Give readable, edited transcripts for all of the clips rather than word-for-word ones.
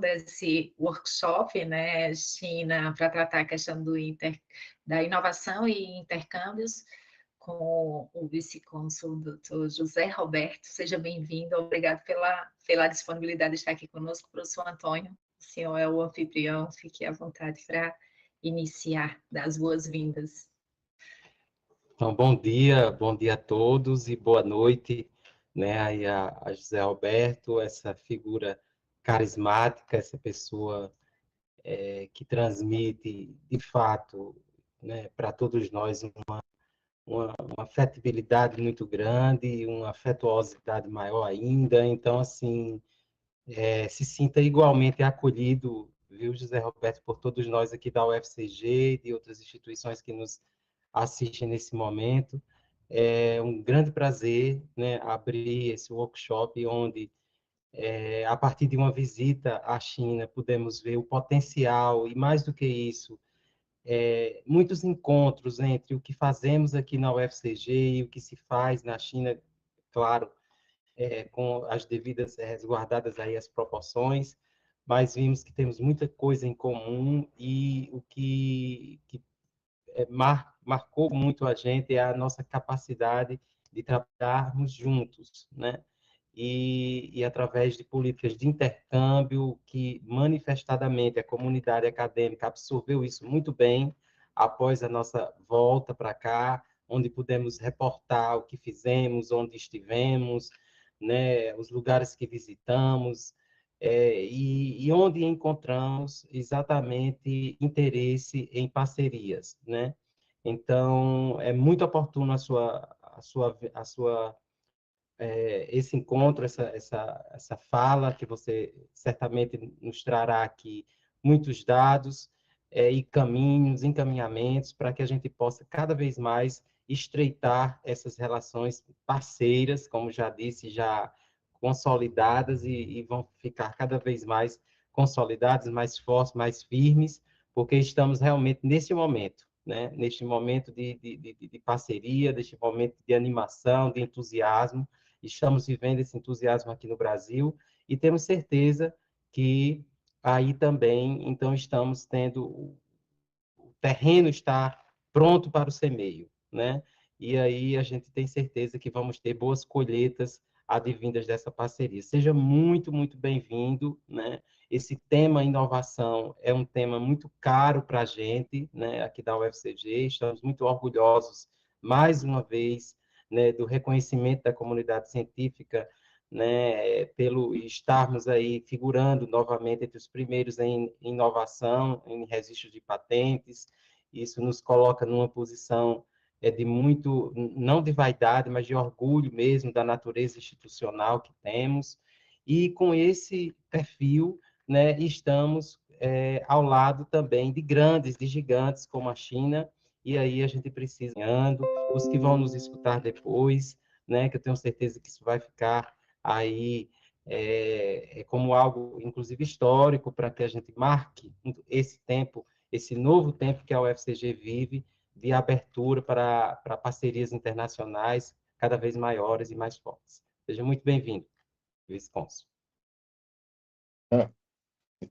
desse workshop, né, China, para tratar a questão da inovação e intercâmbios, com o vice-cônsul, doutor José Roberto. Seja bem-vindo, obrigado pela disponibilidade de estar aqui conosco, professor Antônio. O senhor é o anfitrião, fique à vontade para iniciar, dar as boas-vindas. Então, bom dia a todos e boa noite, né, aí a José Roberto, essa figura carismática, essa pessoa que transmite, de fato, né, para todos nós uma afetibilidade muito grande, uma afetuosidade maior ainda. Então, assim, se sinta igualmente acolhido, viu, José Roberto, por todos nós aqui da UFCG e de outras instituições que nos assistem nesse momento. É um grande prazer, né, abrir esse workshop onde, a partir de uma visita à China, pudemos ver o potencial e, mais do que isso, muitos encontros entre o que fazemos aqui na UFCG e o que se faz na China, claro, com as devidas resguardadas aí as proporções, mas vimos que temos muita coisa em comum e o que marcou muito a gente é a nossa capacidade de trabalharmos juntos, né? E através de políticas de intercâmbio que, manifestadamente, a comunidade acadêmica absorveu isso muito bem após a nossa volta para cá, onde pudemos reportar o que fizemos, onde estivemos, né, os lugares que visitamos, e onde encontramos exatamente interesse em parcerias, né? Então, é muito oportuno esse encontro, essa fala, que você certamente nos trará aqui muitos dados e caminhos, encaminhamentos, para que a gente possa cada vez mais estreitar essas relações parceiras, como já disse, já consolidadas e vão ficar cada vez mais consolidadas, mais fortes, mais firmes, porque estamos realmente nesse momento, né? Neste momento de parceria, neste momento de animação, de entusiasmo. Estamos vivendo esse entusiasmo aqui no Brasil e temos certeza que aí também, então, estamos tendo, o terreno está pronto para o semeio, né? E aí a gente tem certeza que vamos ter boas colheitas advindas dessa parceria. Seja muito, muito bem-vindo, né? Esse tema inovação é um tema muito caro para a gente, né? Aqui da UFCG, estamos muito orgulhosos, mais uma vez, né, do reconhecimento da comunidade científica, né, pelo estarmos aí figurando novamente entre os primeiros em inovação, em registros de patentes. Isso nos coloca numa posição de muito, não de vaidade, mas de orgulho mesmo da natureza institucional que temos. E com esse perfil, né, estamos ao lado também de grandes, de gigantes como a China, e aí a gente precisa, os que vão nos escutar depois, né, que eu tenho certeza que isso vai ficar aí como algo, inclusive, histórico, para que a gente marque esse tempo, esse novo tempo que a UFCG vive, de abertura para parcerias internacionais cada vez maiores e mais fortes. Seja muito bem-vindo, vice-cônsul.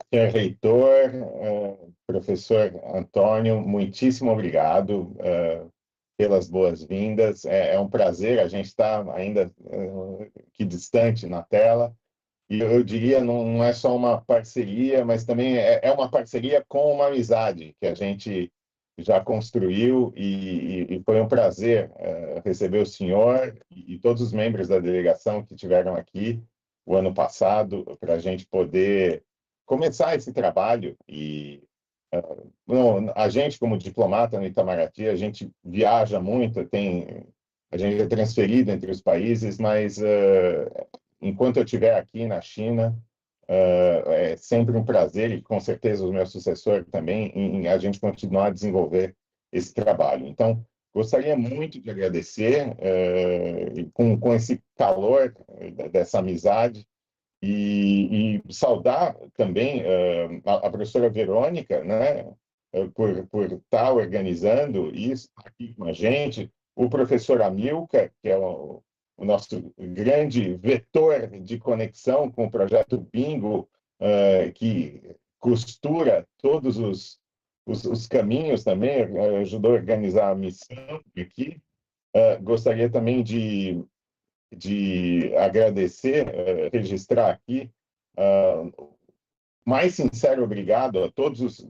Senhor reitor, professor Antônio, muitíssimo obrigado pelas boas-vindas. É um prazer, a gente está ainda aqui distante na tela, e eu diria, não é só uma parceria, mas também é uma parceria com uma amizade que a gente já construiu, e foi um prazer receber o senhor e todos os membros da delegação que estiveram aqui o ano passado, para a gente poder começar esse trabalho. E a gente, como diplomata no Itamaraty, a gente viaja muito, a gente é transferido entre os países, mas enquanto eu estiver aqui na China, é sempre um prazer, e com certeza o meu sucessor também, em a gente continuar a desenvolver esse trabalho. Então, gostaria muito de agradecer com esse calor dessa amizade, e saudar também a professora Verônica, né, por estar organizando isso aqui com a gente, o professor Amilcar, que é o nosso grande vetor de conexão com o projeto Bingo que costura todos os caminhos também, ajudou a organizar a missão aqui. Gostaria também de agradecer, registrar aqui, mais sincero obrigado a todos os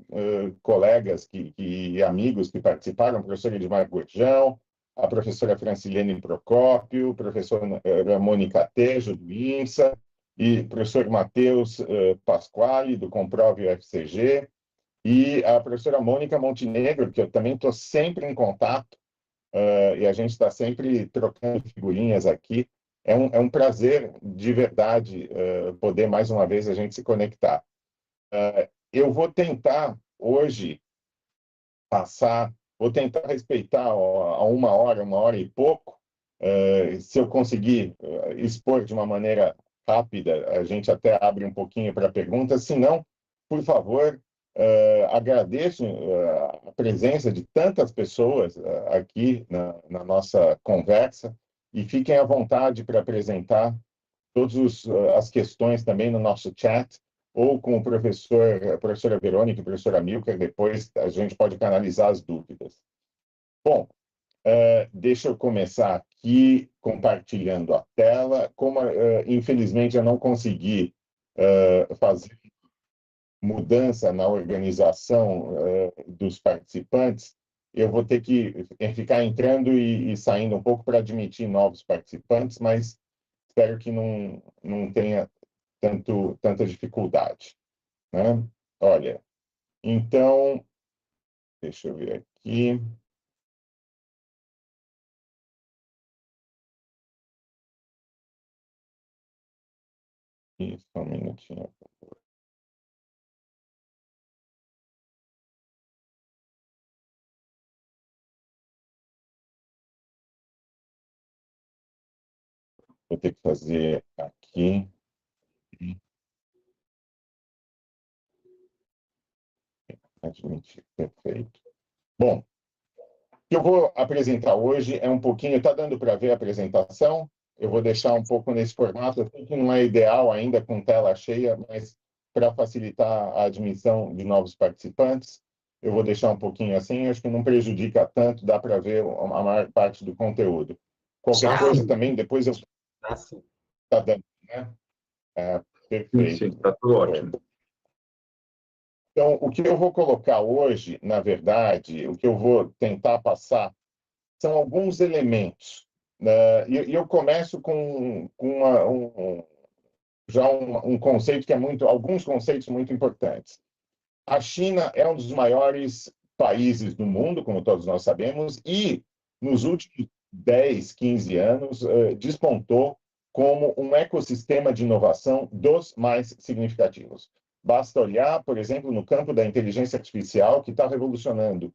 colegas e amigos que participaram, a professora Edmar Gurjão, a professora Francilene Procópio, a professora Mônica Tejo, do INSA, e o professor Matheus Pasquale, do Comprove UFCG, e a professora Mônica Montenegro, que eu também estou sempre em contato, e a gente está sempre trocando figurinhas aqui. É um prazer, de verdade, poder, mais uma vez, a gente se conectar. Eu vou tentar, hoje, vou tentar respeitar a uma hora e pouco. Se eu conseguir expor de uma maneira rápida, a gente até abre um pouquinho para perguntas. Se não, por favor, agradeço a presença de tantas pessoas aqui na nossa conversa e fiquem à vontade para apresentar todas as questões também no nosso chat ou com a professora Verônica e a professora Milka, depois a gente pode canalizar as dúvidas. Bom, deixa eu começar aqui compartilhando a tela. Como, infelizmente, eu não consegui fazer mudança na organização dos participantes, eu vou ter que ficar entrando e saindo um pouco para admitir novos participantes, mas espero que não tenha tanta dificuldade, né? Olha, então, deixa eu ver aqui. Isso, um minutinho. Vou ter que fazer aqui. Admitir, perfeito. Bom, o que eu vou apresentar hoje é um pouquinho, está dando para ver a apresentação? Eu vou deixar um pouco nesse formato, eu sei que não é ideal ainda com tela cheia, mas para facilitar a admissão de novos participantes, eu vou deixar um pouquinho assim, acho que não prejudica tanto, dá para ver a maior parte do conteúdo. Qualquer coisa também, depois eu... Está dando, né? Perfeito. Sim, está tudo ótimo. Então, o que eu vou colocar hoje, na verdade, o que eu vou tentar passar, são alguns elementos. E eu começo com um conceito que é alguns conceitos muito importantes. A China é um dos maiores países do mundo, como todos nós sabemos, e nos últimos 10, 15 anos despontou como um ecossistema de inovação dos mais significativos. Basta olhar, por exemplo, no campo da inteligência artificial, que está revolucionando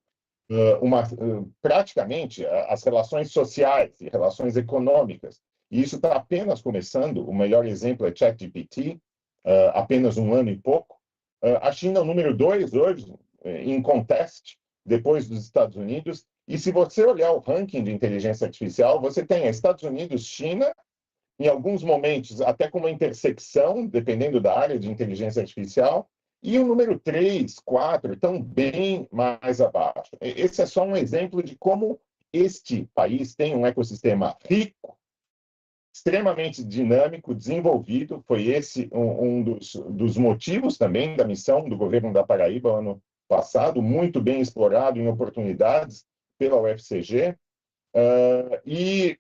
praticamente as relações sociais e relações econômicas. E isso está apenas começando. O melhor exemplo é ChatGPT, apenas um ano e pouco. A China é o número 2 hoje, em contest, depois dos Estados Unidos. E se você olhar o ranking de inteligência artificial, você tem Estados Unidos, China, em alguns momentos até com uma intersecção, dependendo da área de inteligência artificial, e o número 3, 4 estão bem mais abaixo. Esse é só um exemplo de como este país tem um ecossistema rico, extremamente dinâmico, desenvolvido. Foi esse um dos motivos também da missão do governo da Paraíba ano passado, muito bem explorado em oportunidades pela UFCG. E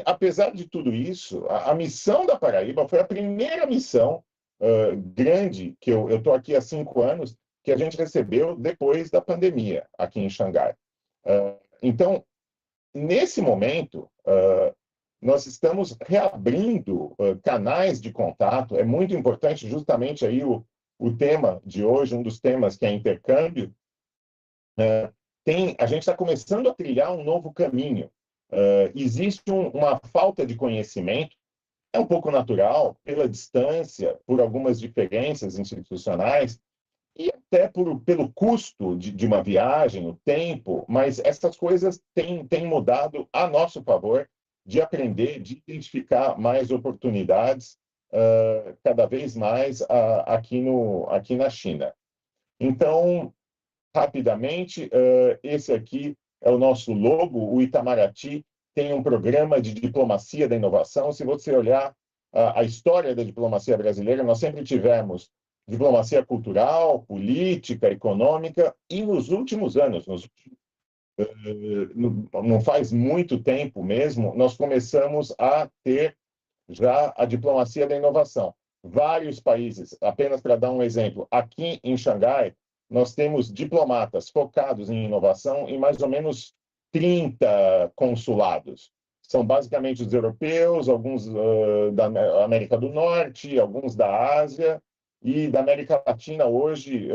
apesar de tudo isso, a missão da Paraíba foi a primeira missão grande, que eu estou aqui há 5 anos, que a gente recebeu depois da pandemia, aqui em Xangai. Então, nesse momento, nós estamos reabrindo canais de contato. É muito importante, justamente aí o tema de hoje, um dos temas que é intercâmbio, a gente está começando a trilhar um novo caminho. Existe uma falta de conhecimento, é um pouco natural, pela distância, por algumas diferenças institucionais, e até pelo custo de uma viagem, o tempo, mas essas coisas têm mudado a nosso favor de aprender, de identificar mais oportunidades cada vez mais aqui na China. Então, rapidamente, esse aqui é o nosso logo. O Itamaraty tem um programa de diplomacia da inovação. Se você olhar a história da diplomacia brasileira, nós sempre tivemos diplomacia cultural, política, econômica, e nos últimos anos, não faz muito tempo mesmo, nós começamos a ter já a diplomacia da inovação. Vários países, apenas para dar um exemplo, aqui em Xangai, nós temos diplomatas focados em inovação em mais ou menos 30 consulados. São basicamente os europeus, alguns da América do Norte, alguns da Ásia e da América Latina hoje,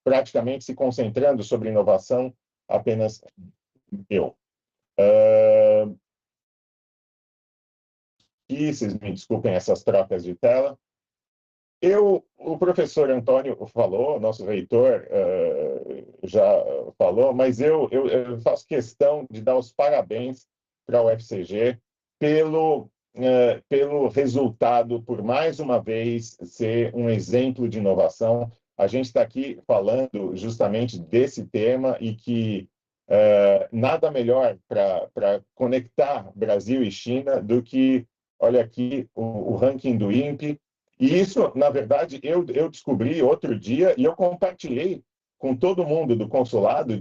praticamente se concentrando sobre inovação, apenas eu. E vocês me desculpem essas trocas de tela. O professor Antônio falou, nosso reitor já falou, mas eu faço questão de dar os parabéns para o UFCG pelo resultado, por mais uma vez ser um exemplo de inovação. A gente está aqui falando justamente desse tema e que nada melhor para conectar Brasil e China do que, olha aqui, o ranking do INPE. E isso, na verdade, eu descobri outro dia e eu compartilhei com todo mundo do consulado,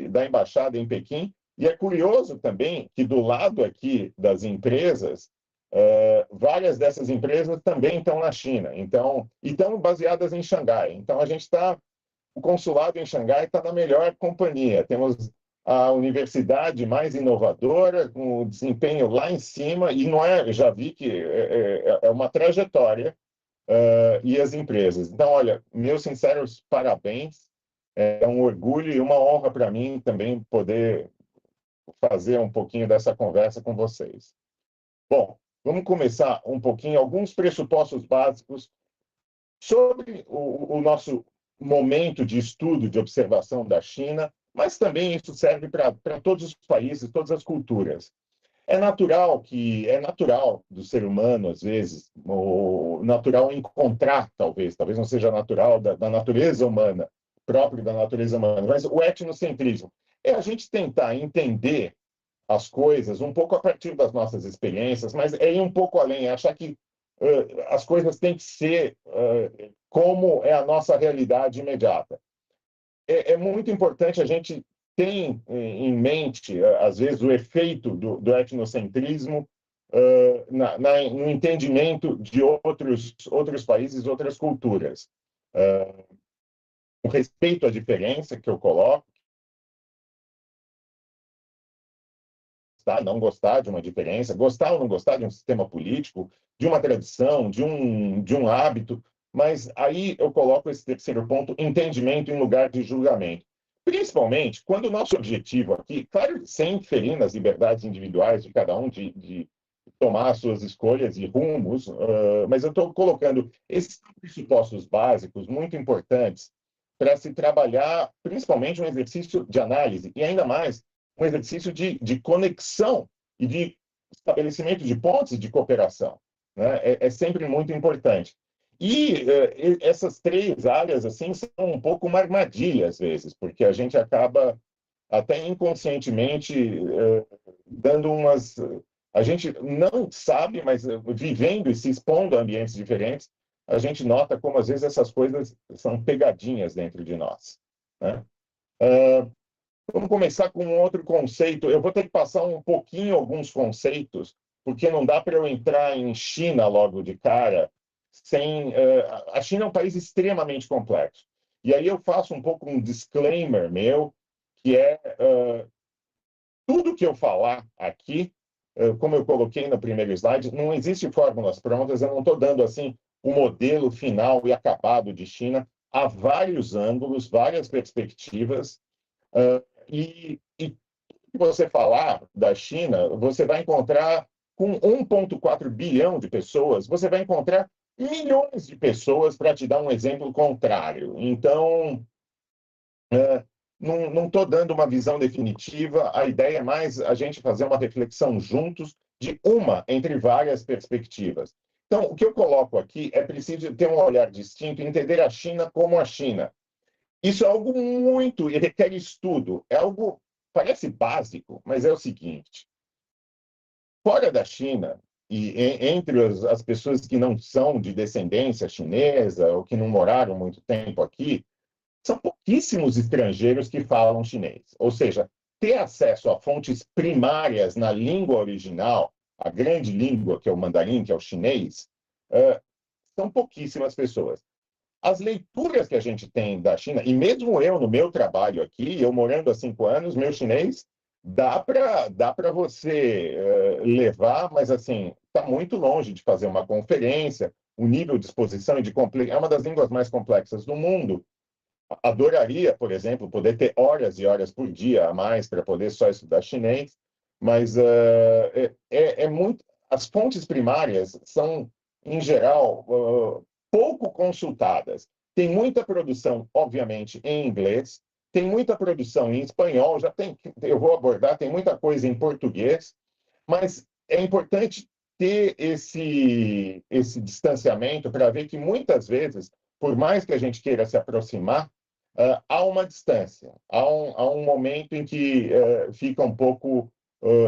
da embaixada em Pequim. E é curioso também que do lado aqui das empresas, várias dessas empresas também estão na China, então, e estão baseadas em Xangai. Então, o consulado em Xangai está na melhor companhia. Temos a universidade mais inovadora, com o desempenho lá em cima, e não é, já vi que é uma trajetória. E as empresas. Então, olha, meus sinceros parabéns. É um orgulho e uma honra para mim também poder fazer um pouquinho dessa conversa com vocês. Bom, vamos começar um pouquinho, alguns pressupostos básicos sobre o nosso momento de estudo, de observação da China, mas também isso serve para todos os países, todas as culturas. É natural do ser humano, às vezes, ou natural encontrar, talvez não seja natural da natureza humana, próprio da natureza humana, mas o etnocentrismo é a gente tentar entender as coisas um pouco a partir das nossas experiências, mas é ir um pouco além, é achar que as coisas têm que ser como é a nossa realidade imediata. É muito importante a gente tem em mente, às vezes, o efeito do etnocentrismo no entendimento de outros países, outras culturas. O respeito à diferença que eu coloco, não gostar de uma diferença, gostar ou não gostar de um sistema político, de uma tradição, de um hábito, mas aí eu coloco esse terceiro ponto, entendimento em lugar de julgamento. Principalmente quando o nosso objetivo aqui, claro, sem ferir nas liberdades individuais de cada um de tomar suas escolhas e rumos, mas eu estou colocando esses pressupostos básicos muito importantes para se trabalhar, principalmente um exercício de análise, e ainda mais um exercício de conexão e de estabelecimento de pontes de cooperação. Né? É sempre muito importante. E essas três áreas assim são um pouco uma armadilha, às vezes, porque a gente acaba até inconscientemente dando umas... A gente não sabe, mas vivendo e se expondo a ambientes diferentes, a gente nota como, às vezes, essas coisas são pegadinhas dentro de nós. Né? Vamos começar com um outro conceito. Eu vou ter que passar um pouquinho alguns conceitos, porque não dá para eu entrar em China logo de cara sem... a China é um país extremamente complexo. E aí eu faço um pouco um disclaimer meu, que é tudo que eu falar aqui, como eu coloquei no primeiro slide, não existe fórmulas prontas, eu não estou dando assim o modelo final e acabado de China. Há vários ângulos, várias perspectivas, e você falar da China, você vai encontrar, com 1,4 bilhão de pessoas, você vai encontrar milhões de pessoas, para te dar um exemplo contrário. Então, não estou dando uma visão definitiva, a ideia é mais a gente fazer uma reflexão juntos de uma entre várias perspectivas. Então, o que eu coloco aqui é preciso ter um olhar distinto e entender a China como a China. Isso é algo muito, e requer estudo, é algo, parece básico, mas é o seguinte, fora da China, entre as pessoas que não são de descendência chinesa ou que não moraram muito tempo aqui, são pouquíssimos estrangeiros que falam chinês. Ou seja, ter acesso a fontes primárias na língua original, a grande língua, que é o mandarim, que é o chinês, são pouquíssimas pessoas. As leituras que a gente tem da China, e mesmo eu no meu trabalho aqui, eu morando há 5 anos, meu chinês dá para você levar, mas assim, está muito longe de fazer uma conferência, o nível de exposição e de complexidade, é uma das línguas mais complexas do mundo. Adoraria, por exemplo, poder ter horas e horas por dia a mais para poder só estudar chinês, mas é muito. As fontes primárias são, em geral, pouco consultadas. Tem muita produção, obviamente, em inglês, tem muita produção em espanhol, já tem, eu vou abordar, tem muita coisa em português, mas é importante ter esse distanciamento para ver que muitas vezes, por mais que a gente queira se aproximar, há uma distância, há um momento em que fica um pouco,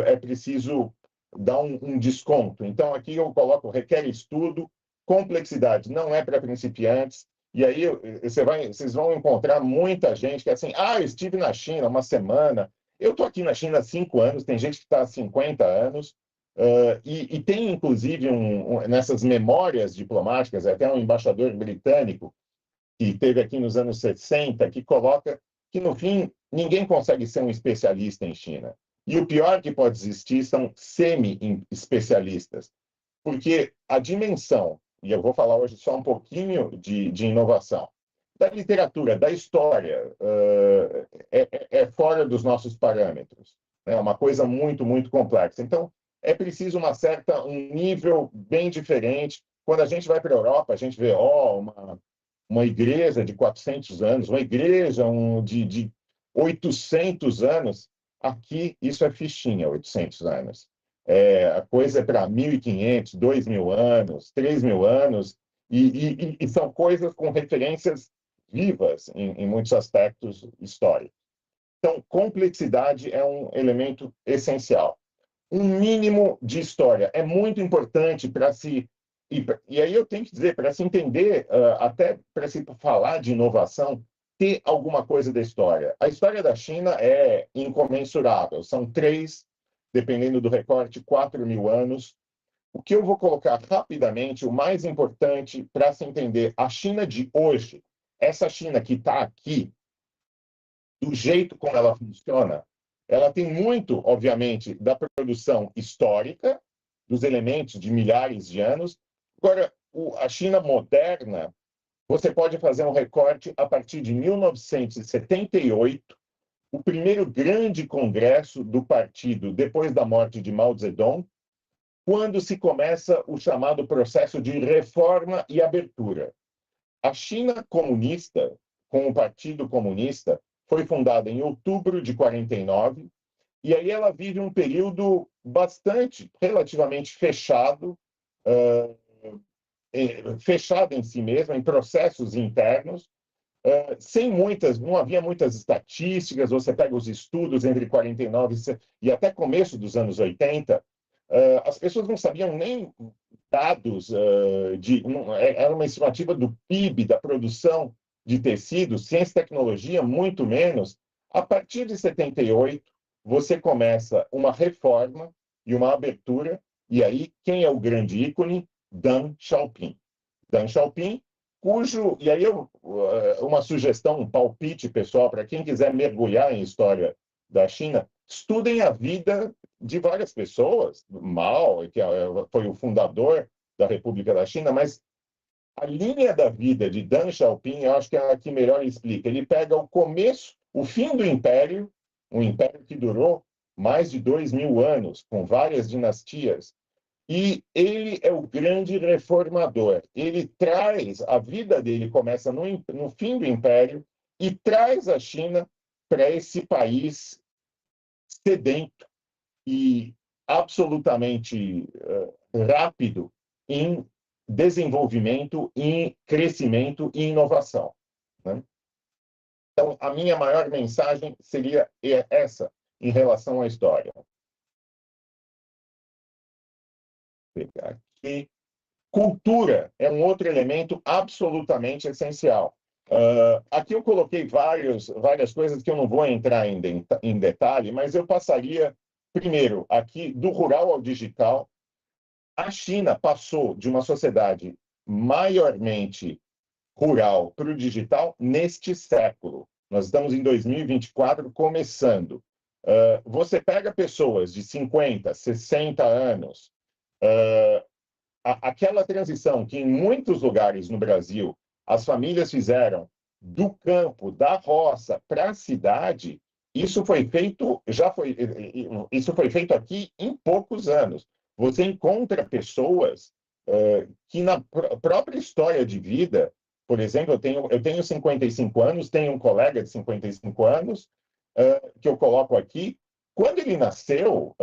é preciso dar um desconto. Então, aqui eu coloco, requer estudo, complexidade, não é para principiantes, e aí vocês vão encontrar muita gente que é assim, eu estive na China uma semana, eu estou aqui na China há 5 anos, tem gente que está há 50 anos, e tem, inclusive, nessas memórias diplomáticas, até um embaixador britânico que teve aqui nos anos 60, que coloca que, no fim, ninguém consegue ser um especialista em China. E o pior que pode existir são semi-especialistas, porque a dimensão, e eu vou falar hoje só um pouquinho de inovação, da literatura, da história, é fora dos nossos parâmetros. É uma coisa muito, muito complexa. Então, é preciso um nível bem diferente. Quando a gente vai para a Europa, a gente vê uma igreja de 400 anos, uma igreja de 800 anos. Aqui, isso é fichinha, 800 anos. A coisa é para 1.500, 2.000 anos, 3.000 anos, e são coisas com referências vivas em muitos aspectos históricos. Então, complexidade é um elemento essencial. Um mínimo de história é muito importante para se... E aí eu tenho que dizer, para se entender, até para se falar de inovação, ter alguma coisa da história. A história da China é incomensurável. São 3, dependendo do recorte, 4.000 anos. O que eu vou colocar rapidamente, o mais importante para se entender a China de hoje, essa China que está aqui, do jeito como ela funciona, ela tem muito, obviamente, da produção histórica, dos elementos de milhares de anos. Agora, a China moderna, você pode fazer um recorte a partir de 1978, o primeiro grande congresso do partido depois da morte de Mao Zedong, quando se começa o chamado processo de reforma e abertura. A China comunista, com o Partido Comunista, foi fundada em outubro de 49, e aí ela vive um período relativamente fechado, fechado em si mesma, em processos internos, não havia muitas estatísticas. Você pega os estudos entre 49 e até começo dos anos 80, as pessoas não sabiam nem dados, era uma estimativa do PIB, da produção de tecidos, ciência e tecnologia, muito menos. A partir de 78, você começa uma reforma e uma abertura, e aí quem é o grande ícone? Deng Xiaoping. Deng Xiaoping, e aí uma sugestão, um palpite pessoal, para quem quiser mergulhar em história da China, estudem a vida de várias pessoas. Mao, que foi o fundador da República da China, mas a linha da vida de Deng Xiaoping, eu acho que é a que melhor explica. Ele pega o começo, o fim do Império, um império que durou mais de 2.000 anos, com várias dinastias, e ele é o grande reformador. Ele traz, a vida dele começa no fim do Império e traz a China para esse país sedento e absolutamente rápido em desenvolvimento, em crescimento e inovação, né? Então, a minha maior mensagem seria essa em relação à história. Vou pegar aqui. Cultura é um outro elemento absolutamente essencial. Aqui eu coloquei várias coisas que eu não vou entrar em detalhe, mas eu passaria, primeiro, aqui do rural ao digital. A China passou de uma sociedade maiormente rural para o digital neste século. Nós estamos em 2024 começando. Você pega pessoas de 50, 60 anos, aquela transição que em muitos lugares no Brasil as famílias fizeram do campo, da roça para a cidade, isso foi feito aqui em poucos anos. Você encontra pessoas que na própria história de vida, por exemplo, eu tenho 55 anos, tenho um colega de 55 anos que eu coloco aqui. Quando ele nasceu,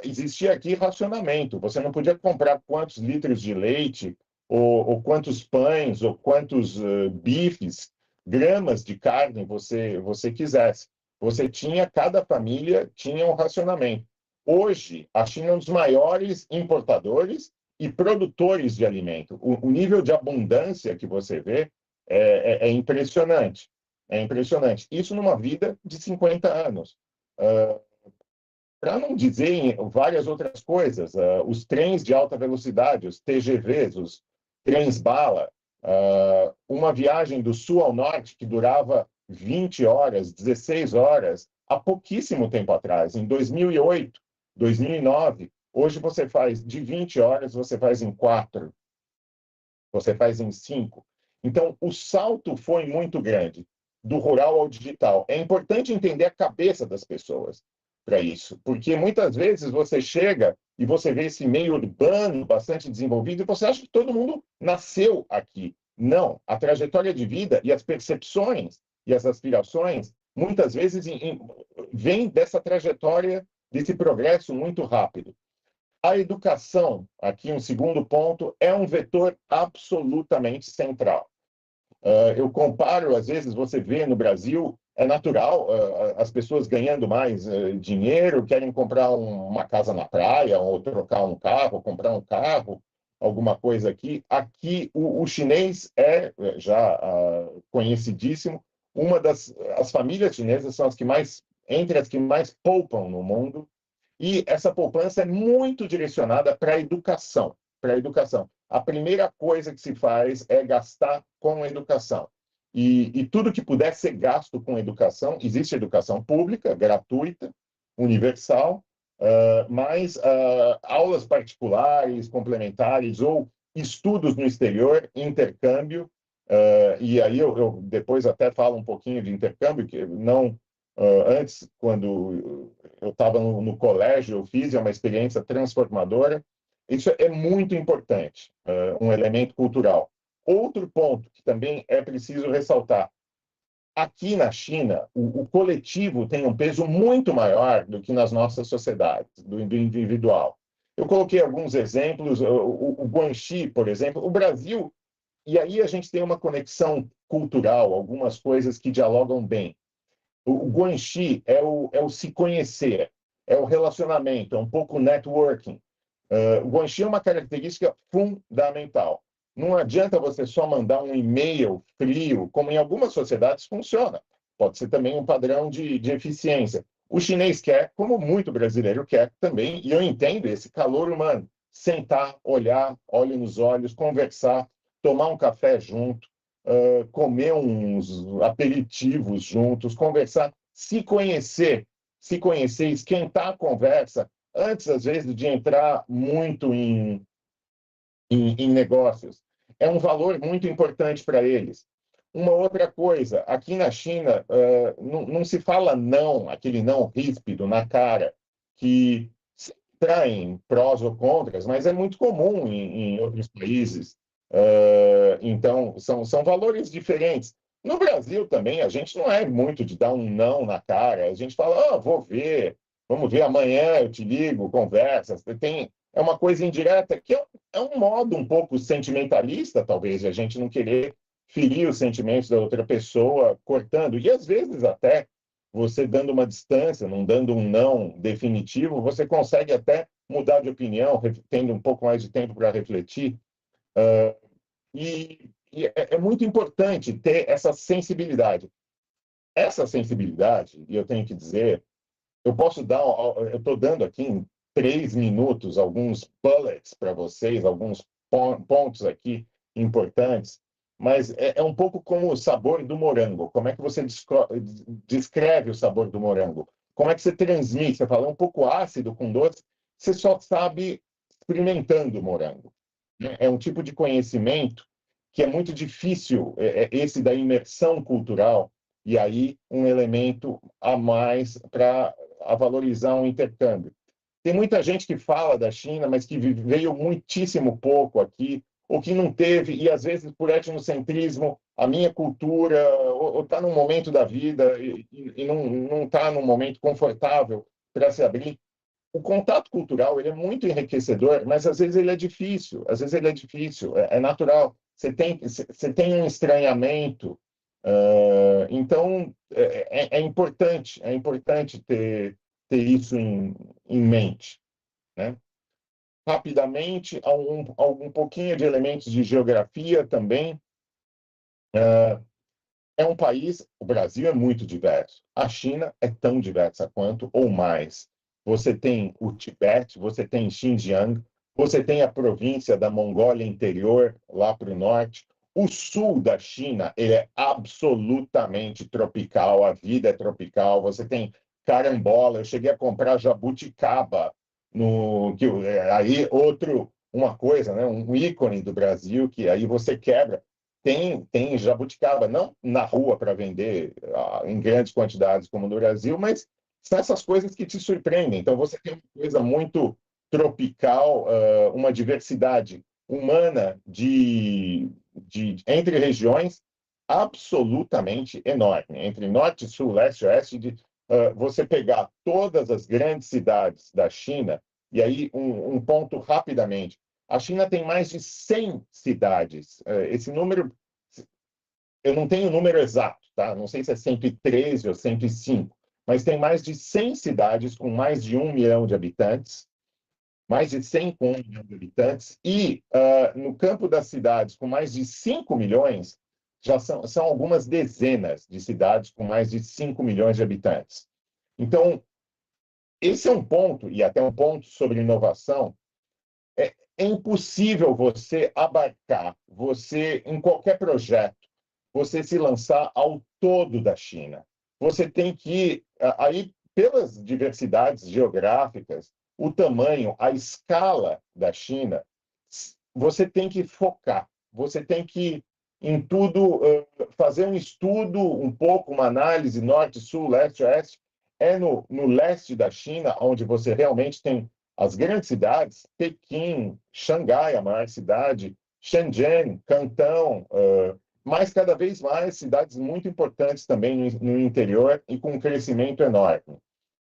existia aqui racionamento. Você não podia comprar quantos litros de leite, ou quantos pães, ou quantos bifes, gramas de carne você quisesse. Cada família tinha um racionamento. Hoje, a China é um dos maiores importadores e produtores de alimento. O nível de abundância que você vê é impressionante. É impressionante. Isso numa vida de 50 anos. Para não dizer em várias outras coisas, os trens de alta velocidade, os TGVs, os trens-bala, uma viagem do sul ao norte que durava 20 horas, 16 horas, há pouquíssimo tempo atrás, em 2008, 2009, hoje você faz de 20 horas, você faz em 4, você faz em 5. Então, o salto foi muito grande, do rural ao digital. É importante entender a cabeça das pessoas para isso, porque muitas vezes você chega e você vê esse meio urbano bastante desenvolvido e você acha que todo mundo nasceu aqui. Não, a trajetória de vida e as percepções e as aspirações muitas vezes vêm dessa trajetória, desse progresso muito rápido. A educação, aqui um segundo ponto, é um vetor absolutamente central. Eu comparo, às vezes você vê no Brasil, é natural, as pessoas ganhando mais dinheiro, querem comprar uma casa na praia, ou trocar um carro, comprar um carro, alguma coisa aqui. Aqui, o chinês é já conhecidíssimo. As famílias chinesas são entre as que mais poupam no mundo, e essa poupança é muito direcionada para a educação. A primeira coisa que se faz é gastar com a educação. E tudo que puder ser gasto com educação, existe educação pública, gratuita, universal, mas aulas particulares, complementares ou estudos no exterior, intercâmbio, e aí eu depois até falo um pouquinho de intercâmbio, que não... antes, quando eu estava no colégio, eu fiz uma experiência transformadora. Isso é muito importante, um elemento cultural. Outro ponto que também é preciso ressaltar: aqui na China, o coletivo tem um peso muito maior do que nas nossas sociedades, do individual. Eu coloquei alguns exemplos, o Guanxi, por exemplo, o Brasil, e aí a gente tem uma conexão cultural, algumas coisas que dialogam bem. O Guanxi é o se conhecer, é o relacionamento, é um pouco networking. O Guanxi é uma característica fundamental. Não adianta você só mandar um e-mail frio, como em algumas sociedades funciona. Pode ser também um padrão de eficiência. O chinês quer, como muito brasileiro quer também, e eu entendo esse calor humano. Sentar, olhar, olho nos olhos, conversar, tomar um café junto, comer uns aperitivos juntos, conversar, se conhecer, esquentar a conversa, antes, às vezes, de entrar muito em negócios. É um valor muito importante para eles. Uma outra coisa, aqui na China, não se fala não, aquele não ríspido na cara, que traz prós ou contras, mas é muito comum em outros países. Então, são valores diferentes. No Brasil também, a gente não é muito de dar um não na cara. A gente fala, vou ver, vamos ver, amanhã eu te ligo, conversa. é uma coisa indireta, que é um modo um pouco sentimentalista, talvez, de a gente não querer ferir os sentimentos da outra pessoa, cortando. E, às vezes, até você dando uma distância, não dando um não definitivo, você consegue até mudar de opinião, tendo um pouco mais de tempo para refletir. E é muito importante ter essa sensibilidade. Essa sensibilidade, e eu tenho que dizer, eu estou dando aqui em 3 minutos alguns bullets para vocês, alguns pontos aqui importantes, mas é um pouco como o sabor do morango. Como é que você descreve o sabor do morango? Como é que você transmite? Você fala um pouco ácido com doce, você só sabe experimentando o morango. É um tipo de conhecimento que é muito difícil, esse da imersão cultural, e aí um elemento a mais para valorizar um intercâmbio. Tem muita gente que fala da China, mas que veio muitíssimo pouco aqui, ou que não teve, e às vezes por etnocentrismo, a minha cultura, ou está num momento da vida e não está num momento confortável para se abrir. O contato cultural ele é muito enriquecedor, mas às vezes ele é difícil, é natural. Você tem um estranhamento, então é importante ter isso em mente, né? Rapidamente, algum pouquinho de elementos de geografia também. É um país, o Brasil é muito diverso. A China é tão diversa quanto, ou mais. Você tem o Tibete, você tem Xinjiang, você tem a província da Mongólia Interior, lá para o norte. O sul da China, ele é absolutamente tropical, a vida é tropical. Você tem carambola, eu cheguei a comprar jabuticaba, aí uma coisa, né, um ícone do Brasil, que aí você quebra. Tem jabuticaba, não na rua para vender em grandes quantidades como no Brasil, mas são essas coisas que te surpreendem. Então, você tem uma coisa muito tropical, uma diversidade humana entre regiões absolutamente enorme. Entre norte, sul, leste, oeste, você pegar todas as grandes cidades da China, e aí um ponto rapidamente. A China tem mais de 100 cidades. Esse número, eu não tenho o número exato, tá? Não sei se é 113 ou 105, mas tem mais de 100 cidades com mais de 1 milhão de habitantes, mais de 100 com 1 milhão de habitantes, e no campo das cidades com mais de 5 milhões, já são algumas dezenas de cidades com mais de 5 milhões de habitantes. Então, esse é um ponto, e até um ponto sobre inovação. É impossível você abarcar, em qualquer projeto, você se lançar ao todo da China. Você tem que, aí, pelas diversidades geográficas, o tamanho, a escala da China, você tem que focar, você tem que, em tudo, fazer um estudo, um pouco, uma análise norte, sul, leste, oeste. É no leste da China, onde você realmente tem as grandes cidades, Pequim, Xangai, a maior cidade, Shenzhen, Cantão, mas cada vez mais cidades muito importantes também no interior e com um crescimento enorme.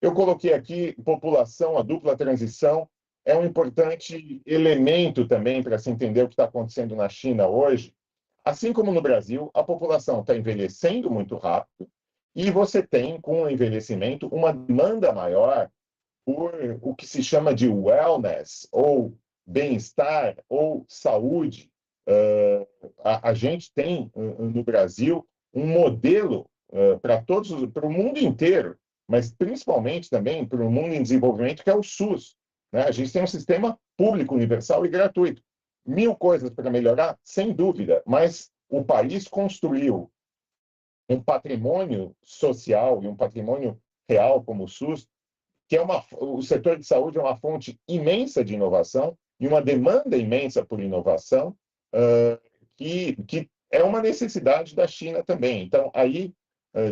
Eu coloquei aqui população, a dupla transição, é um importante elemento também para se entender o que está acontecendo na China hoje. Assim como no Brasil, a população está envelhecendo muito rápido e você tem, com o envelhecimento, uma demanda maior por o que se chama de wellness, ou bem-estar, ou saúde. A gente tem, no Brasil, um modelo para o mundo inteiro, mas principalmente também para o mundo em desenvolvimento, que é o SUS. Né? A gente tem um sistema público, universal e gratuito. 1000 coisas para melhorar, sem dúvida, mas o país construiu um patrimônio social e um patrimônio real como o SUS, que o setor de saúde é uma fonte imensa de inovação e uma demanda imensa por inovação, que é uma necessidade da China também. Então, aí,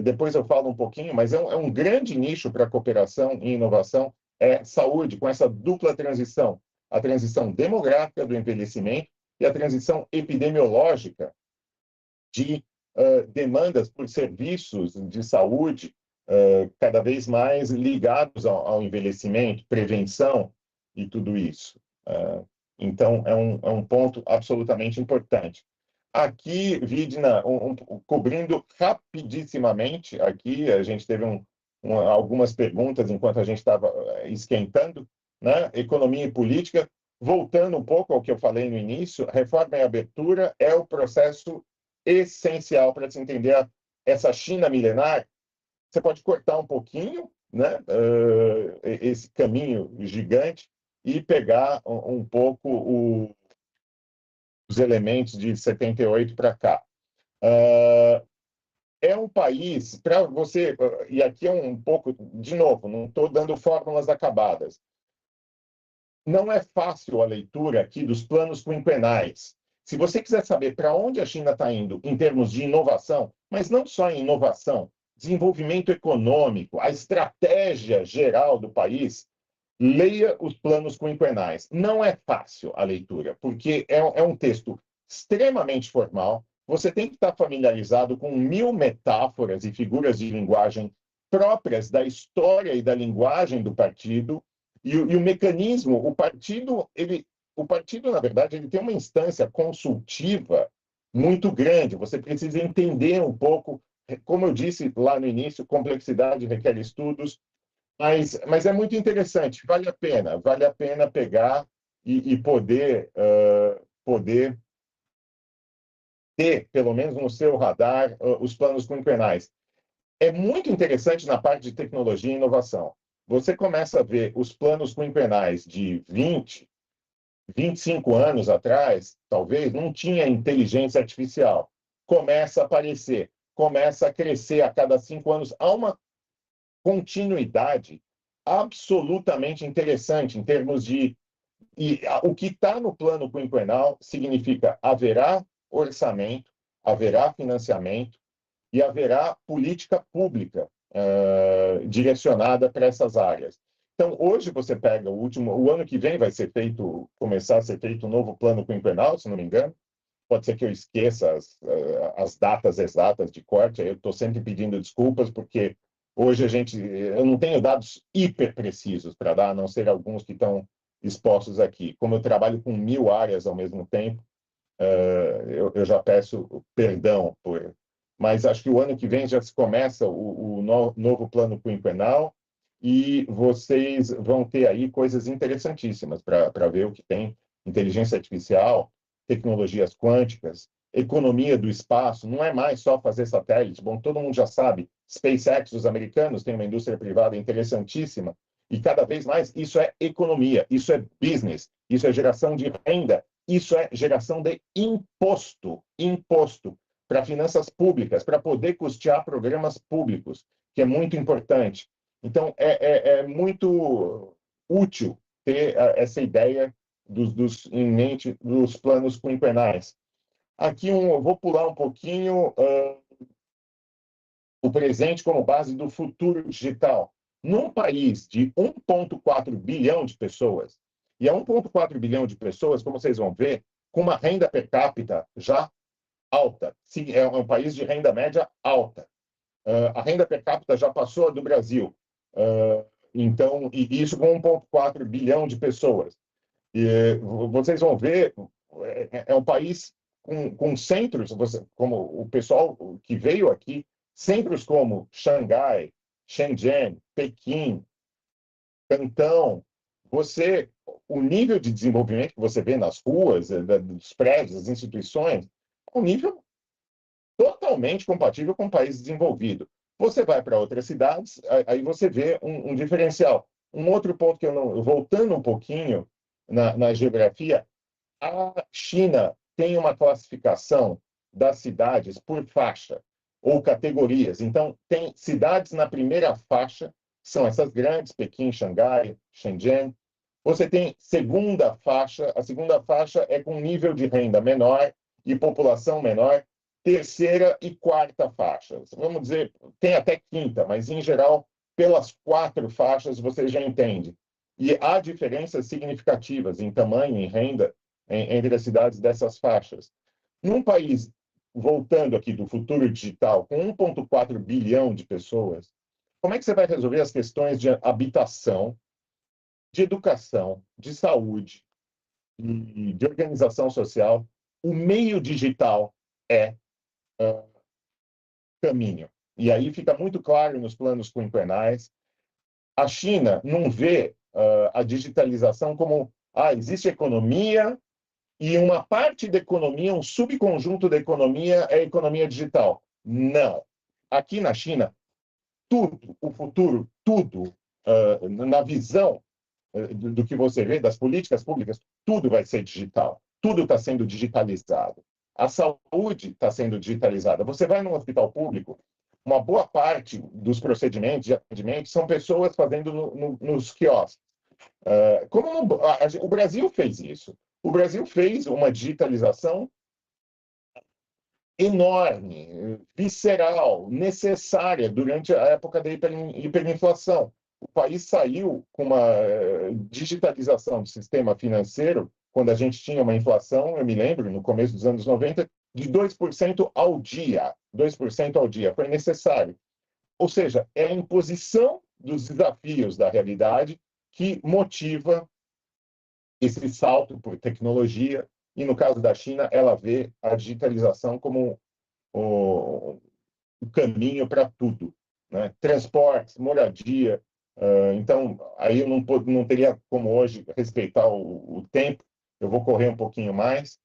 depois eu falo um pouquinho, mas é um grande nicho para cooperação e inovação, é saúde, com essa dupla transição, a transição demográfica do envelhecimento e a transição epidemiológica de demandas por serviços de saúde cada vez mais ligados ao envelhecimento, prevenção e tudo isso. Então, é um ponto absolutamente importante. Aqui, Vidna, cobrindo rapidissimamente, aqui a gente teve algumas perguntas enquanto a gente estava esquentando, né? Economia e política. Voltando um pouco ao que eu falei no início, reforma e abertura é o processo essencial para se entender essa China milenar. Você pode cortar um pouquinho, né? Esse caminho gigante e pegar um pouco os elementos de 78 para cá. É um país, para você, e aqui é um pouco, de novo, não estou dando fórmulas acabadas, não é fácil a leitura aqui dos planos quinquenais. Se você quiser saber para onde a China está indo em termos de inovação, mas não só em inovação, desenvolvimento econômico, a estratégia geral do país, leia os planos quinquenais. Não é fácil a leitura, porque é um texto extremamente formal. Você tem que estar familiarizado com 1000 metáforas e figuras de linguagem próprias da história e da linguagem do partido. E o mecanismo, o partido, na verdade, ele tem uma instância consultiva muito grande. Você precisa entender um pouco, como eu disse lá no início, complexidade requer estudos, mas é muito interessante, vale a pena pegar e poder ter, pelo menos no seu radar, os planos quinquenais. É muito interessante na parte de tecnologia e inovação. Você começa a ver os planos quinquenais de 20, 25 anos atrás, talvez, não tinha inteligência artificial. Começa a aparecer, começa a crescer a cada 5 anos. Há uma continuidade absolutamente interessante em termos de... o que está no plano quinquenal significa haverá orçamento, haverá financiamento e haverá política pública direcionada para essas áreas. Então, hoje você pega o ano que vem começar a ser feito um novo plano quinquenal, se não me engano. Pode ser que eu esqueça as datas exatas de corte, aí eu estou sempre pedindo desculpas, porque hoje eu não tenho dados hiper precisos para dar, a não ser alguns que estão expostos aqui. Como eu trabalho com 1000 áreas ao mesmo tempo, eu já peço perdão mas acho que o ano que vem já se começa o novo plano quinquenal e vocês vão ter aí coisas interessantíssimas para ver o que tem: inteligência artificial, tecnologias quânticas, economia do espaço. Não é mais só fazer satélite. Bom, todo mundo já sabe, SpaceX, os americanos, têm uma indústria privada interessantíssima e cada vez mais isso é economia, isso é business, isso é geração de renda, isso é geração de imposto para finanças públicas, para poder custear programas públicos, que é muito importante. Então, é muito útil ter essa ideia em mente dos planos quinquenais. Aqui eu vou pular um pouquinho o presente como base do futuro digital. Num país de 1,4 bilhão de pessoas, e é 1,4 bilhão de pessoas, como vocês vão ver, com uma renda per capita já alta. Sim, é um país de renda média alta. A renda per capita já passou a do Brasil. Então, e isso com 1,4 bilhão de pessoas. E vocês vão ver, é um país com centros, como o pessoal que veio aqui, centros como Xangai, Shenzhen, Pequim, Cantão. O nível de desenvolvimento que você vê nas ruas, dos prédios, das instituições, é um nível totalmente compatível com um país desenvolvido. Você vai para outras cidades, aí você vê um diferencial. Um outro ponto que voltando um pouquinho na geografia, a China tem uma classificação das cidades por faixa ou categorias. Então, tem cidades na primeira faixa, são essas grandes, Pequim, Xangai, Shenzhen. Você tem segunda faixa, a segunda faixa é com nível de renda menor e população menor. Terceira e quarta faixas. Vamos dizer, tem até quinta, mas em geral, pelas 4 faixas você já entende. E há diferenças significativas em tamanho, em renda, entre as cidades dessas faixas. Num país, voltando aqui do futuro digital, com 1,4 bilhão de pessoas, como é que você vai resolver as questões de habitação, de educação, de saúde, e de organização social, o meio digital é caminho. E aí fica muito claro nos planos quinquenais. A China não vê a digitalização como existe economia e uma parte da economia, um subconjunto da economia é a economia digital. Não. Aqui na China, tudo, o futuro, tudo, na visão do que você vê, das políticas públicas, tudo vai ser digital. Tudo está sendo digitalizado. A saúde está sendo digitalizada. Você vai num hospital público, uma boa parte dos procedimentos de atendimento são pessoas fazendo nos quiosques. O Brasil fez isso. O Brasil fez uma digitalização enorme, visceral, necessária durante a época da hiperinflação. O país saiu com uma digitalização do sistema financeiro, quando a gente tinha uma inflação, eu me lembro, no começo dos anos 90, de 2% ao dia. 2% ao dia. Foi necessário. Ou seja, é a imposição dos desafios da realidade que motiva esse salto por tecnologia, e no caso da China, ela vê a digitalização como o caminho para tudo, né? Transportes, moradia. Então, aí eu não teria como hoje respeitar o tempo, eu vou correr um pouquinho mais.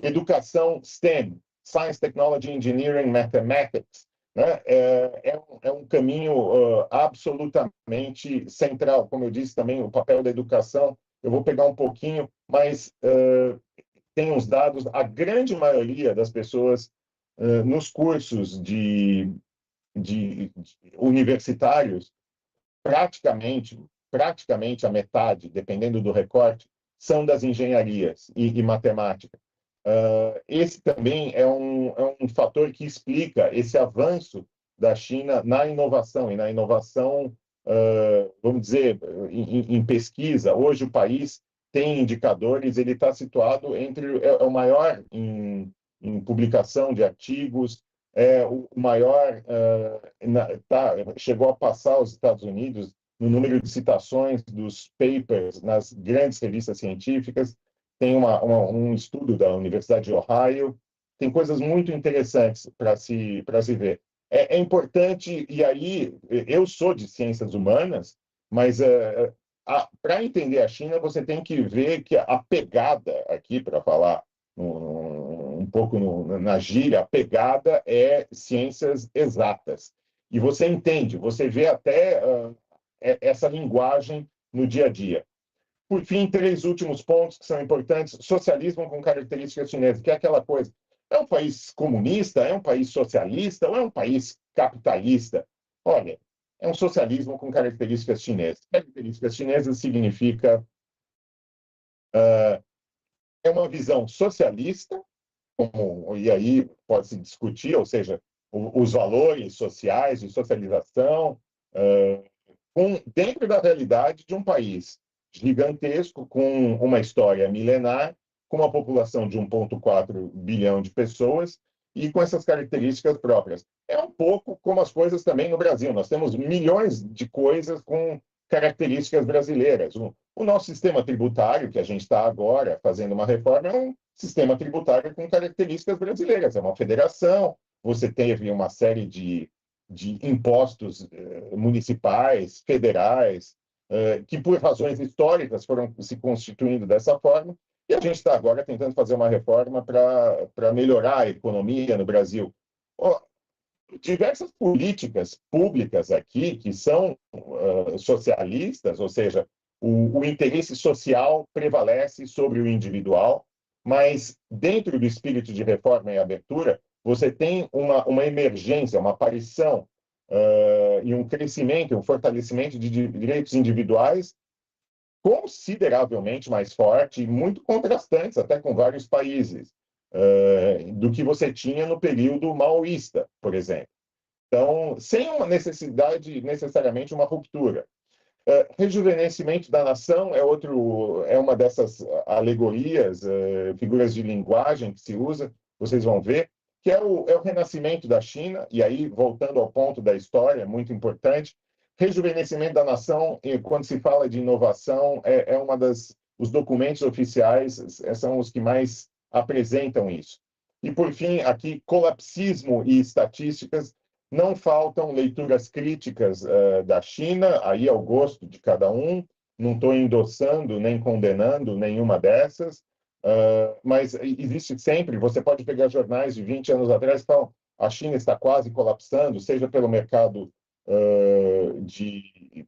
Educação STEM, Science, Technology, Engineering, Mathematics, né? É um caminho absolutamente central. Como eu disse também, o papel da educação, eu vou pegar um pouquinho, mas tem uns dados, a grande maioria das pessoas nos cursos de universitários, praticamente a metade, dependendo do recorte, são das engenharias e matemática. Esse também é um fator que explica esse avanço da China na inovação, e na inovação, vamos dizer, em pesquisa. Hoje o país tem indicadores, ele está situado é o maior em publicação de artigos, é o maior, chegou a passar os Estados Unidos no número de citações dos papers nas grandes revistas científicas. Tem um estudo da Universidade de Ohio, tem coisas muito interessantes para se ver. É importante, e aí, eu sou de ciências humanas, mas para entender a China, você tem que ver que a pegada aqui, para falar um pouco na gíria, a pegada é ciências exatas. E você entende, você vê até essa linguagem no dia a dia. Por fim, 3 últimos pontos que são importantes. Socialismo com características chinesas, que é aquela coisa. É um país comunista? É um país socialista? Ou é um país capitalista? Olha, é um socialismo com características chinesas. Características chinesas significa é uma visão socialista, e aí pode-se discutir, ou seja, os valores sociais de socialização, dentro da realidade de um país gigantesco, com uma história milenar, com uma população de 1,4 bilhão de pessoas e com essas características próprias. É um pouco como as coisas também no Brasil. Nós temos milhões de coisas com características brasileiras. O nosso sistema tributário, que a gente está agora fazendo uma reforma, é um sistema tributário com características brasileiras. É uma federação, você teve uma série de impostos municipais, federais, que por razões históricas foram se constituindo dessa forma, e a gente está agora tentando fazer uma reforma para melhorar a economia no Brasil. Diversas políticas públicas aqui que são socialistas, ou seja, o interesse social prevalece sobre o individual, mas dentro do espírito de reforma e abertura, você tem uma emergência, uma aparição e um crescimento, um fortalecimento de direitos individuais consideravelmente mais forte e muito contrastantes, até com vários países, do que você tinha no período maoísta, por exemplo. Então, sem uma necessidade, necessariamente, uma ruptura. Rejuvenescimento da nação é uma dessas alegorias, figuras de linguagem que se usa, vocês vão ver, que é o renascimento da China, e aí, voltando ao ponto da história, muito importante, rejuvenescimento da nação, quando se fala de inovação, é uma das os documentos oficiais são os que mais apresentam isso. E, por fim, aqui, colapsismo e estatísticas. Não faltam leituras críticas da China, aí ao gosto de cada um. Não estou endossando nem condenando nenhuma dessas, mas existe sempre. Você pode pegar jornais de 20 anos atrás e falar: a China está quase colapsando, seja pelo mercado de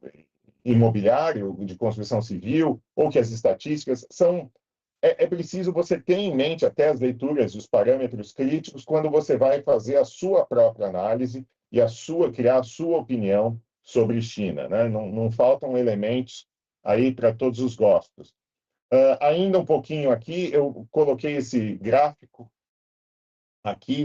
imobiliário, de construção civil, ou que as estatísticas são. É preciso você ter em mente até as leituras, os parâmetros críticos, quando você vai fazer a sua própria análise e criar a sua opinião sobre China, né? Não faltam elementos aí para todos os gostos. Ainda um pouquinho aqui, eu coloquei esse gráfico aqui,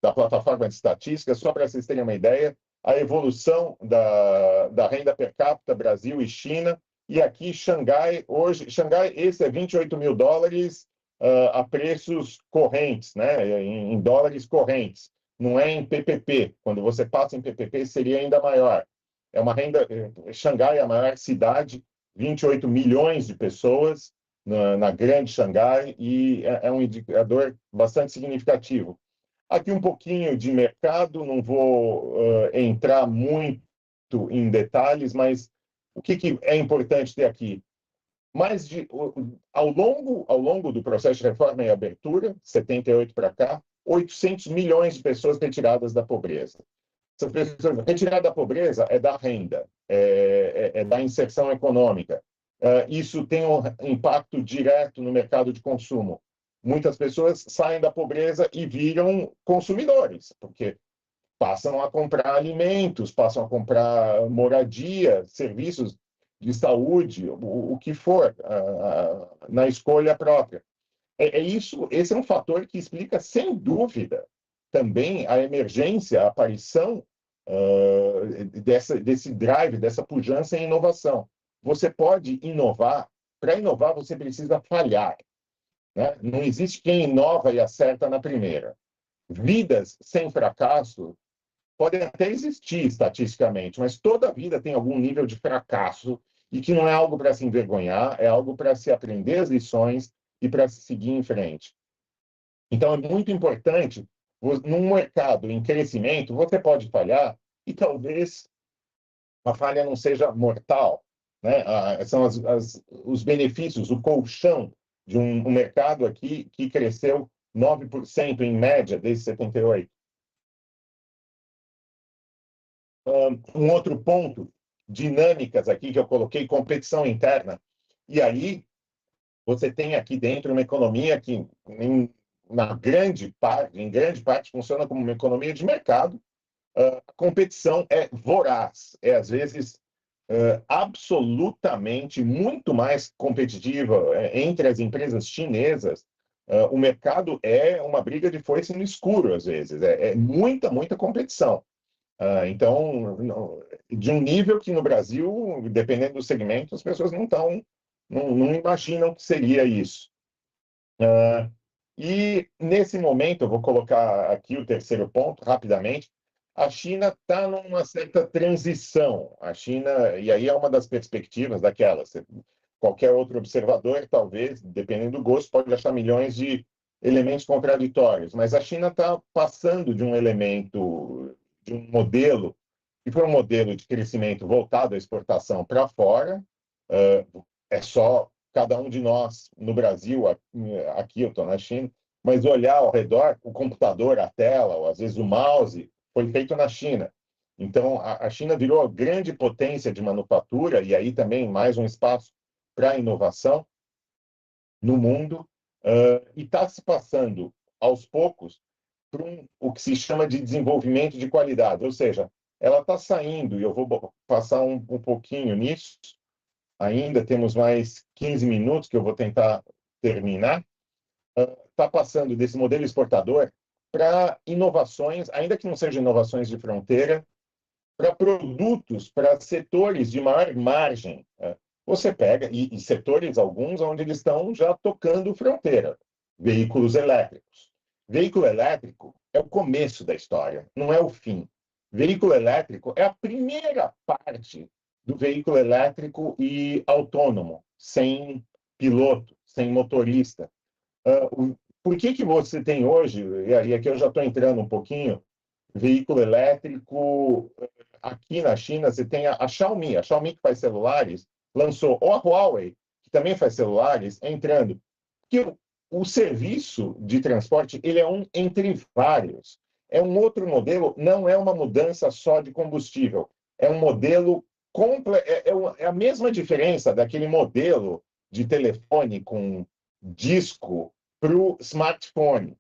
da plataforma de estatística, só para vocês terem uma ideia, a evolução da renda per capita Brasil e China. E aqui, Xangai, esse é 28 mil dólares a preços correntes, né? Em dólares correntes, não é em PPP. Quando você passa em PPP, seria ainda maior. É uma renda. Xangai é a maior cidade, 28 milhões de pessoas na grande Xangai, e é um indicador bastante significativo. Aqui um pouquinho de mercado, não vou entrar muito em detalhes, mas o que é importante ter aqui? Ao longo do processo de reforma e abertura, 78 para cá, 800 milhões de pessoas retiradas da pobreza. Essas pessoas, retirada da pobreza é da renda, é da inserção econômica. Isso tem um impacto direto no mercado de consumo. Muitas pessoas saem da pobreza e viram consumidores, porque passam a comprar alimentos, passam a comprar moradia, serviços de saúde, o que for, na escolha própria. Esse é um fator que explica, sem dúvida, também a emergência, a aparição desse drive, dessa pujança em inovação. Você pode inovar, para inovar você precisa falhar. Né? Não existe quem inova e acerta na primeira. Vidas sem fracasso podem até existir estatisticamente, mas toda vida tem algum nível de fracasso e que não é algo para se envergonhar, é algo para se aprender as lições e para se seguir em frente. Então, é muito importante, num mercado em crescimento, você pode falhar e talvez a falha não seja mortal. Né? São os benefícios, o colchão de um mercado aqui que cresceu 9% em média desde 78. Um outro ponto, dinâmicas aqui que eu coloquei, competição interna. E aí, você tem aqui dentro uma economia que, em grande parte, funciona como uma economia de mercado. A competição é voraz, às vezes absolutamente muito mais competitiva entre as empresas chinesas. O mercado é uma briga de foice no escuro, às vezes. Muita, muita competição. Então, de um nível que no Brasil, dependendo do segmento, as pessoas não imaginam que seria isso. E nesse momento, eu vou colocar aqui o terceiro ponto, rapidamente. A China está numa certa transição. A China, e aí é uma das perspectivas daquelas. Qualquer outro observador, talvez, dependendo do gosto, pode achar milhões de elementos contraditórios. Mas a China está passando de um modelo, que foi um modelo de crescimento voltado à exportação para fora. É só cada um de nós no Brasil, aqui eu estou na China, mas olhar ao redor, o computador, a tela, ou às vezes o mouse, foi feito na China. Então, a China virou a grande potência de manufatura, e aí também mais um espaço para inovação no mundo, e está se passando, aos poucos, para o que se chama de desenvolvimento de qualidade, ou seja, ela está saindo, e eu vou passar um pouquinho nisso, ainda temos mais 15 minutos que eu vou tentar terminar, está passando desse modelo exportador para inovações, ainda que não sejam inovações de fronteira, para produtos, para setores de maior margem. Você pega, e setores alguns onde eles estão já tocando fronteira, veículos elétricos. Veículo elétrico é o começo da história, não é o fim. Veículo elétrico é a primeira parte do veículo elétrico e autônomo, sem piloto, sem motorista. Por que você tem hoje, e aqui eu já estou entrando um pouquinho, veículo elétrico, aqui na China você tem a Xiaomi que faz celulares, lançou, ou a Huawei, que também faz celulares, entrando. Porque o serviço de transporte, ele é um entre vários. É um outro modelo, não é uma mudança só de combustível, é um modelo é a mesma diferença daquele modelo de telefone com disco para o smartphone.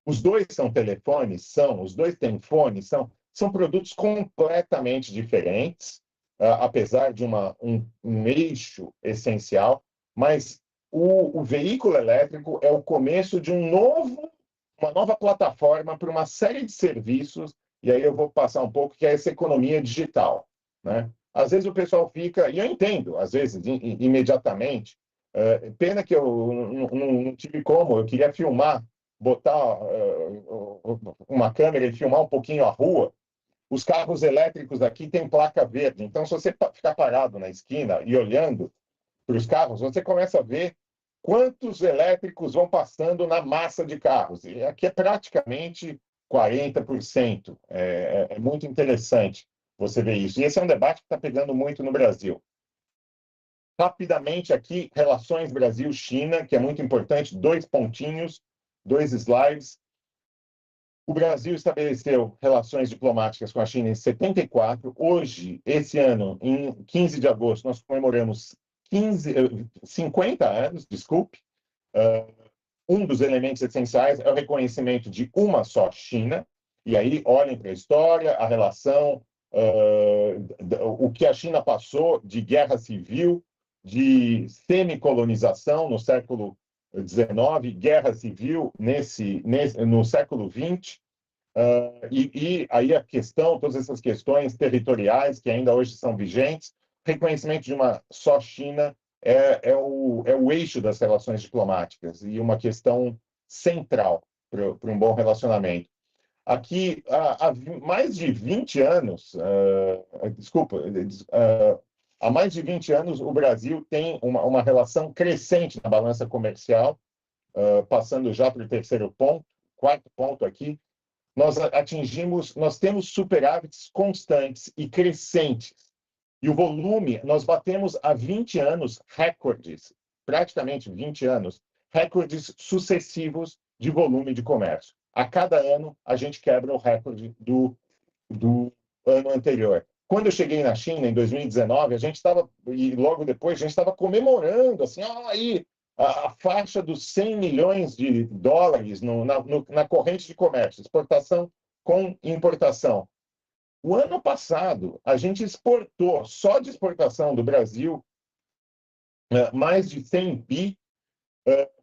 Os dois são telefones, os dois têm fone, são produtos completamente diferentes, apesar de um eixo essencial, mas o veículo elétrico é o começo de uma nova plataforma para uma série de serviços, e aí eu vou passar um pouco, que é essa economia digital, né? Às vezes o pessoal fica, e eu entendo, às vezes, imediatamente, pena que eu não tive como, eu queria filmar, botar uma câmera e filmar um pouquinho a rua. Os carros elétricos aqui têm placa verde, então se você ficar parado na esquina e olhando para os carros, você começa a ver quantos elétricos vão passando na massa de carros. E aqui é praticamente 40%. É muito interessante você ver isso. E esse é um debate que está pegando muito no Brasil. Rapidamente aqui, relações Brasil-China, que é muito importante, 2 pontinhos, 2 slides. O Brasil estabeleceu relações diplomáticas com a China em 74. Hoje, esse ano, em 15 de agosto, nós comemoramos 50 anos, desculpe. Um dos elementos essenciais é o reconhecimento de uma só China. E aí, olhem para a história, a relação, o que a China passou de guerra civil, de semicolonização no século XIX, guerra civil no século XX, e aí a questão, todas essas questões territoriais que ainda hoje são vigentes, reconhecimento de uma só China é o eixo das relações diplomáticas e uma questão central para um bom relacionamento. Aqui, há mais de 20 anos, há mais de 20 anos, o Brasil tem uma relação crescente na balança comercial, passando já para o terceiro ponto, quarto ponto aqui, nós temos superávites constantes e crescentes. E o volume, nós batemos há 20 anos recordes, praticamente 20 anos, recordes sucessivos de volume de comércio. A cada ano, a gente quebra o recorde do ano anterior. Quando eu cheguei na China, em 2019, e logo depois, a gente estava comemorando, assim, aí a faixa dos 100 milhões de dólares na corrente de comércio, exportação com importação. O ano passado, a gente exportou, só de exportação do Brasil, mais de 100 bi,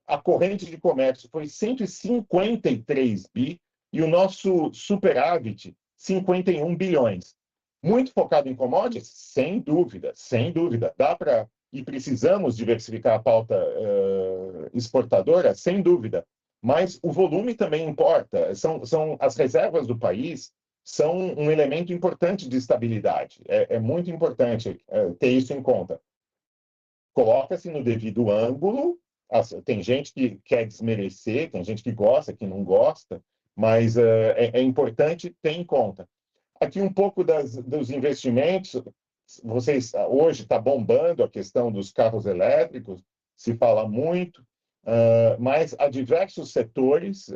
a corrente de comércio foi 153 bi, e o nosso superávit, 51 bilhões. Muito focado em commodities? Sem dúvida, sem dúvida. Dá para, e precisamos diversificar a pauta exportadora? Sem dúvida. Mas o volume também importa. As reservas do país são um elemento importante de estabilidade. É muito importante ter isso em conta. Coloca-se no devido ângulo. Tem gente que quer desmerecer, tem gente que gosta, que não gosta, mas é importante ter em conta. Aqui um pouco dos investimentos. Hoje está bombando a questão dos carros elétricos, se fala muito, mas há diversos setores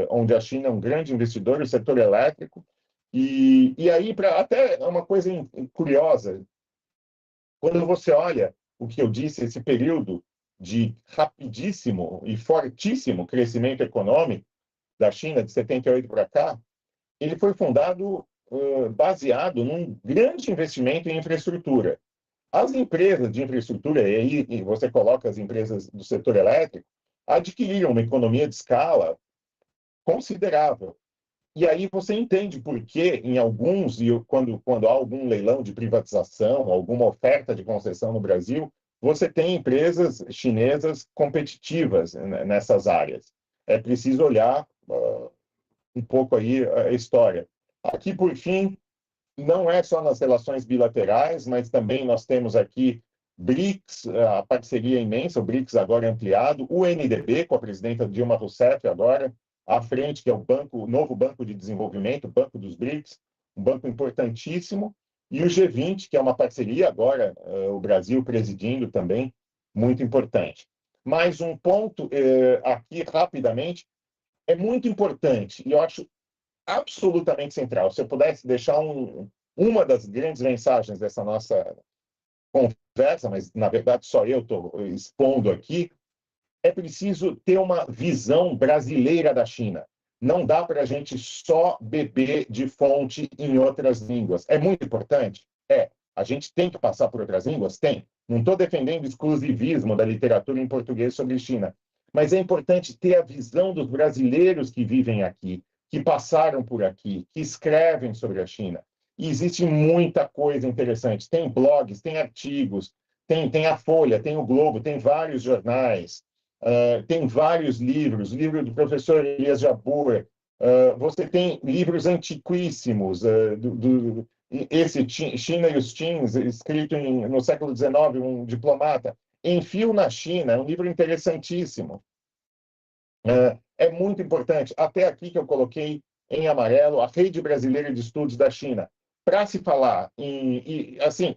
onde a China é um grande investidor, o setor elétrico. E aí, até uma coisa curiosa, quando você olha o que eu disse, esse período de rapidíssimo e fortíssimo crescimento econômico da China, de 78 para cá, ele foi fundado baseado num grande investimento em infraestrutura. As empresas de infraestrutura, e aí você coloca as empresas do setor elétrico, adquiriram uma economia de escala considerável. E aí você entende por que, em alguns, quando há algum leilão de privatização, alguma oferta de concessão no Brasil, você tem empresas chinesas competitivas nessas áreas. É preciso olhar um pouco aí a história. Aqui, por fim, não é só nas relações bilaterais, mas também nós temos aqui BRICS, a parceria imensa, o BRICS agora é ampliado, o UNDP, com a presidenta Dilma Rousseff agora, à frente, que é o novo Banco de Desenvolvimento, o Banco dos BRICS, um banco importantíssimo, e o G20, que é uma parceria agora, o Brasil presidindo também, muito importante. Mais um ponto aqui, rapidamente, é muito importante, e eu acho absolutamente central. Se eu pudesse deixar uma das grandes mensagens dessa nossa conversa, mas na verdade só eu estou expondo aqui, é preciso ter uma visão brasileira da China. Não dá para a gente só beber de fonte em outras línguas. É muito importante? É. A gente tem que passar por outras línguas? Tem. Não estou defendendo o exclusivismo da literatura em português sobre China, mas é importante ter a visão dos brasileiros que vivem aqui, que passaram por aqui, que escrevem sobre a China. E existe muita coisa interessante. Tem blogs, tem artigos, tem a Folha, tem o Globo, tem vários jornais, tem vários livros, livro do professor Elias Jabbour, você tem livros antiquíssimos, esse China e os Teens, escrito no século XIX, um diplomata, Enfio na China, é um livro interessantíssimo. É muito importante. Até aqui que eu coloquei em amarelo, a Rede Brasileira de Estudos da China. Para se falar assim,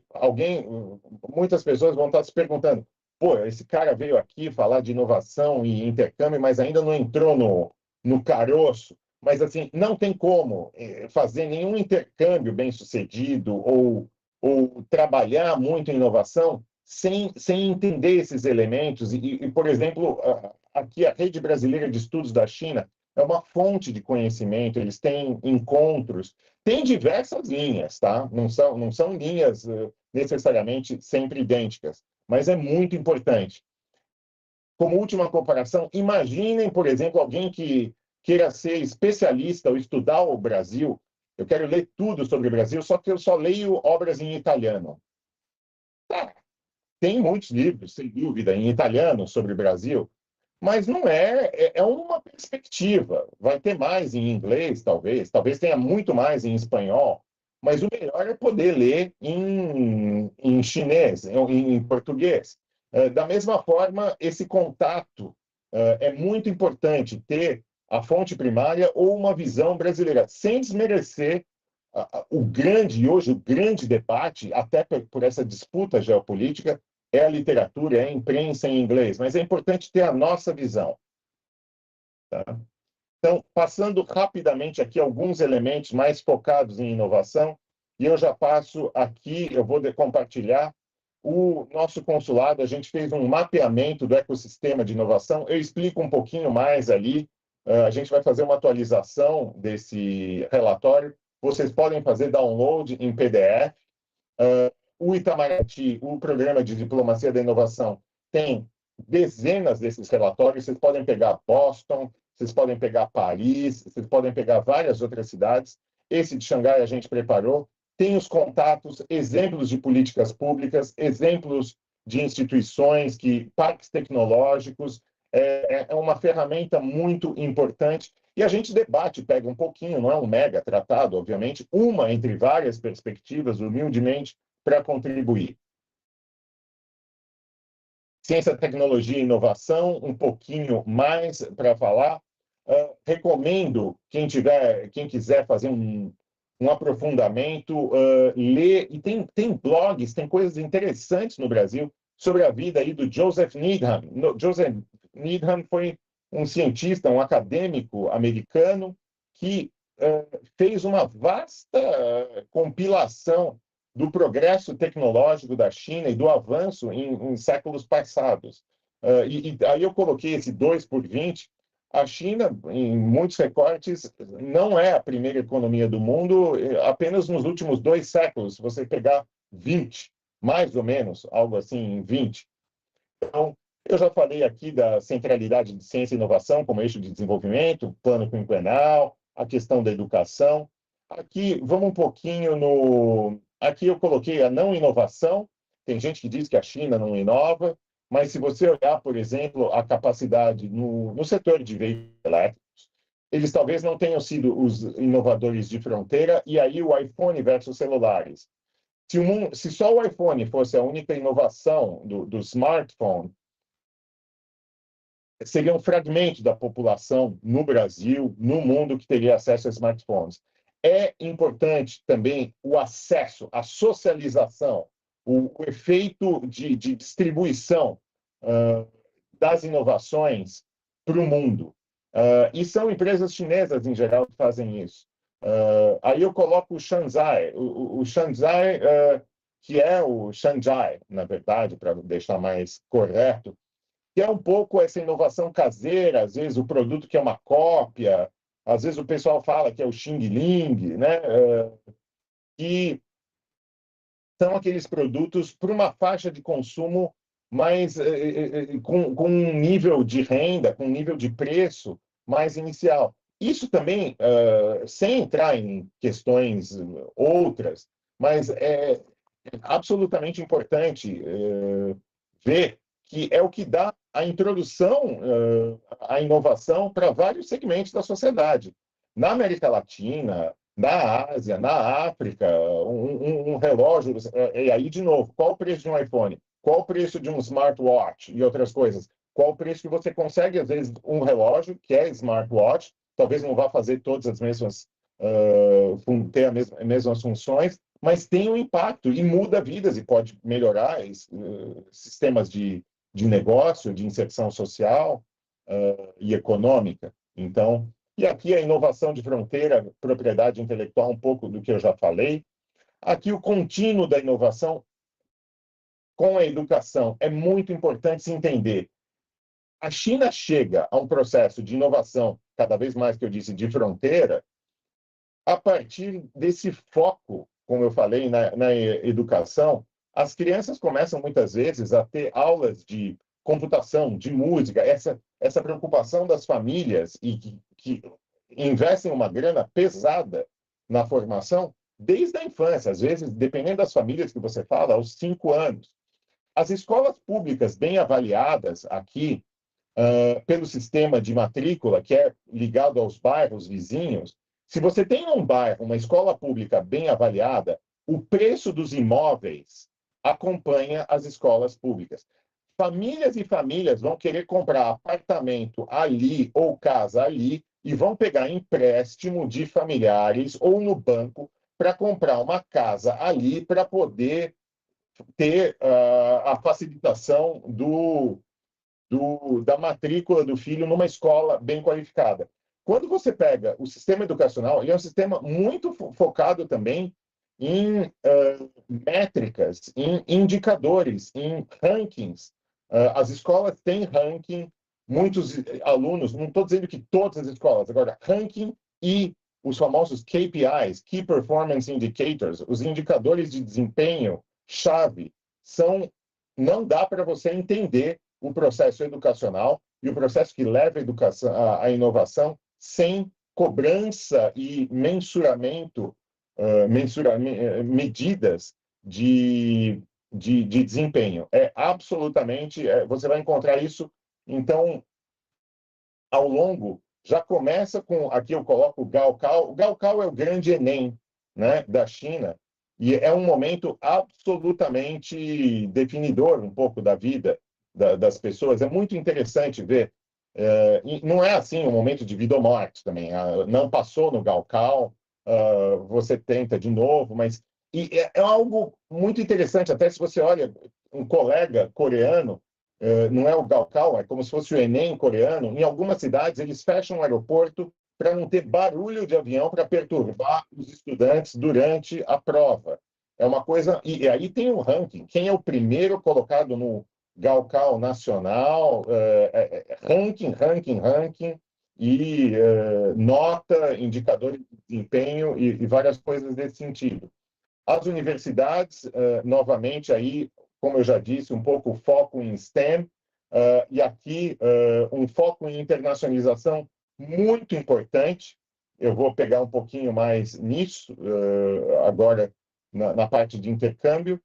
muitas pessoas vão estar se perguntando, pô, esse cara veio aqui falar de inovação e intercâmbio, mas ainda não entrou no caroço. Mas, assim, não tem como fazer nenhum intercâmbio bem-sucedido ou trabalhar muito em inovação sem entender esses elementos. Por exemplo, aqui a Rede Brasileira de Estudos da China é uma fonte de conhecimento, eles têm encontros, tem diversas linhas, tá? Não são linhas necessariamente sempre idênticas, mas é muito importante. Como última comparação, imaginem, por exemplo, alguém que queira ser especialista ou estudar o Brasil. Eu quero ler tudo sobre o Brasil, só que eu só leio obras em italiano. Tem muitos livros, sem dúvida, em italiano sobre o Brasil, mas não é uma perspectiva. Vai ter mais em inglês, talvez tenha muito mais em espanhol, mas o melhor é poder ler em chinês, em português. Da mesma forma, esse contato é muito importante, ter a fonte primária ou uma visão brasileira, sem desmerecer o grande debate, até por essa disputa geopolítica, é a literatura, é a imprensa em inglês, mas é importante ter a nossa visão. Tá? Então, passando rapidamente aqui alguns elementos mais focados em inovação, e eu já passo aqui, eu vou compartilhar o nosso consulado, a gente fez um mapeamento do ecossistema de inovação, eu explico um pouquinho mais ali, a gente vai fazer uma atualização desse relatório, vocês podem fazer download em PDF, o Itamaraty, o Programa de Diplomacia da Inovação, tem dezenas desses relatórios. Vocês podem pegar Boston, vocês podem pegar Paris, vocês podem pegar várias outras cidades. Esse de Xangai a gente preparou. Tem os contatos, exemplos de políticas públicas, exemplos de instituições, parques tecnológicos. É uma ferramenta muito importante. E a gente debate, pega um pouquinho, não é um mega tratado, obviamente, uma entre várias perspectivas, humildemente, para contribuir. Ciência, tecnologia e inovação, um pouquinho mais para falar. Recomendo, quem quiser fazer um aprofundamento, ler, e tem blogs, tem coisas interessantes no Brasil sobre a vida aí do Joseph Needham. Joseph Needham foi um cientista, um acadêmico americano que fez uma vasta compilação do progresso tecnológico da China e do avanço em séculos passados. Aí eu coloquei esse 2/20. A China, em muitos recortes, não é a primeira economia do mundo, apenas nos últimos 2 séculos, se você pegar 20, mais ou menos, algo assim, 20. Então, eu já falei aqui da centralidade de ciência e inovação como eixo de desenvolvimento, plano quinquenal, a questão da educação. Aqui, vamos um pouquinho Aqui eu coloquei a não inovação. Tem gente que diz que a China não inova, mas se você olhar, por exemplo, a capacidade no setor de veículos elétricos, eles talvez não tenham sido os inovadores de fronteira, e aí o iPhone versus celulares. Se só o iPhone fosse a única inovação do smartphone, seria um fragmento da população no Brasil, no mundo, que teria acesso a smartphones. É importante também o acesso, a socialização, o efeito de distribuição das inovações para o mundo. E são empresas chinesas, em geral, que fazem isso. Aí eu coloco o Shanzhai, o Shanzhai, que é o Shanghai, na verdade, para deixar mais correto, que é um pouco essa inovação caseira, às vezes o produto que é uma cópia, às vezes o pessoal fala que é o Xing Ling, né? Que são aqueles produtos para uma faixa de consumo mais com um nível de renda, com um nível de preço mais inicial. Isso também, sem entrar em questões outras, mas é absolutamente importante ver que é o que dá a introdução à inovação para vários segmentos da sociedade. Na América Latina, na Ásia, na África, um relógio... E aí, de novo, qual o preço de um iPhone? Qual o preço de um smartwatch e outras coisas? Qual o preço que você consegue, às vezes, um relógio, que é smartwatch, talvez não vá fazer todas as mesmas... ter as mesmas funções, mas tem um impacto e muda vidas e pode melhorar sistemas de negócio, de inserção social e econômica. Então, e aqui a inovação de fronteira, propriedade intelectual, um pouco do que eu já falei. Aqui o contínuo da inovação com a educação. É muito importante se entender. A China chega a um processo de inovação, cada vez mais que eu disse, de fronteira, a partir desse foco, como eu falei, na educação. As crianças começam muitas vezes a ter aulas de computação, de música, essa preocupação das famílias e que investem uma grana pesada na formação desde a infância, às vezes, dependendo das famílias que você fala, aos 5 anos. As escolas públicas bem avaliadas aqui pelo sistema de matrícula, que é ligado aos bairros vizinhos, se você tem um bairro, uma escola pública bem avaliada, o preço dos imóveis acompanha as escolas públicas. Famílias e famílias vão querer comprar apartamento ali ou casa ali e vão pegar empréstimo de familiares ou no banco para comprar uma casa ali para poder ter a facilitação da matrícula do filho numa escola bem qualificada. Quando você pega o sistema educacional, ele é um sistema muito focado também em métricas, em indicadores, em rankings. As escolas têm ranking, muitos alunos, não estou dizendo que todas as escolas, agora, ranking e os famosos KPIs, Key Performance Indicators, os indicadores de desempenho-chave, não dá para você entender o processo educacional e o processo que leva a educação, a inovação sem cobrança e mensuramento, medidas de desempenho. Absolutamente, você vai encontrar isso, então, ao longo, já começa com, aqui eu coloco o Gaokao. O Gaokao é o grande Enem, né, da China, e é um momento absolutamente definidor um pouco da vida das pessoas. É muito interessante ver. Não é assim um momento de vida ou morte também. Não passou no Gaokao, você tenta de novo, mas é algo muito interessante. Até se você olha um colega coreano, não é o Gaokao, é como se fosse o Enem coreano. Em algumas cidades, eles fecham o aeroporto para não ter barulho de avião para perturbar os estudantes durante a prova. É uma coisa... E aí tem um ranking. Quem é o primeiro colocado no Gaokao nacional, ranking, e nota, indicadores de desempenho e várias coisas desse sentido. As universidades, novamente, aí, como eu já disse, um pouco foco em STEM, e aqui um foco em internacionalização muito importante. Eu vou pegar um pouquinho mais nisso, agora, na parte de intercâmbio.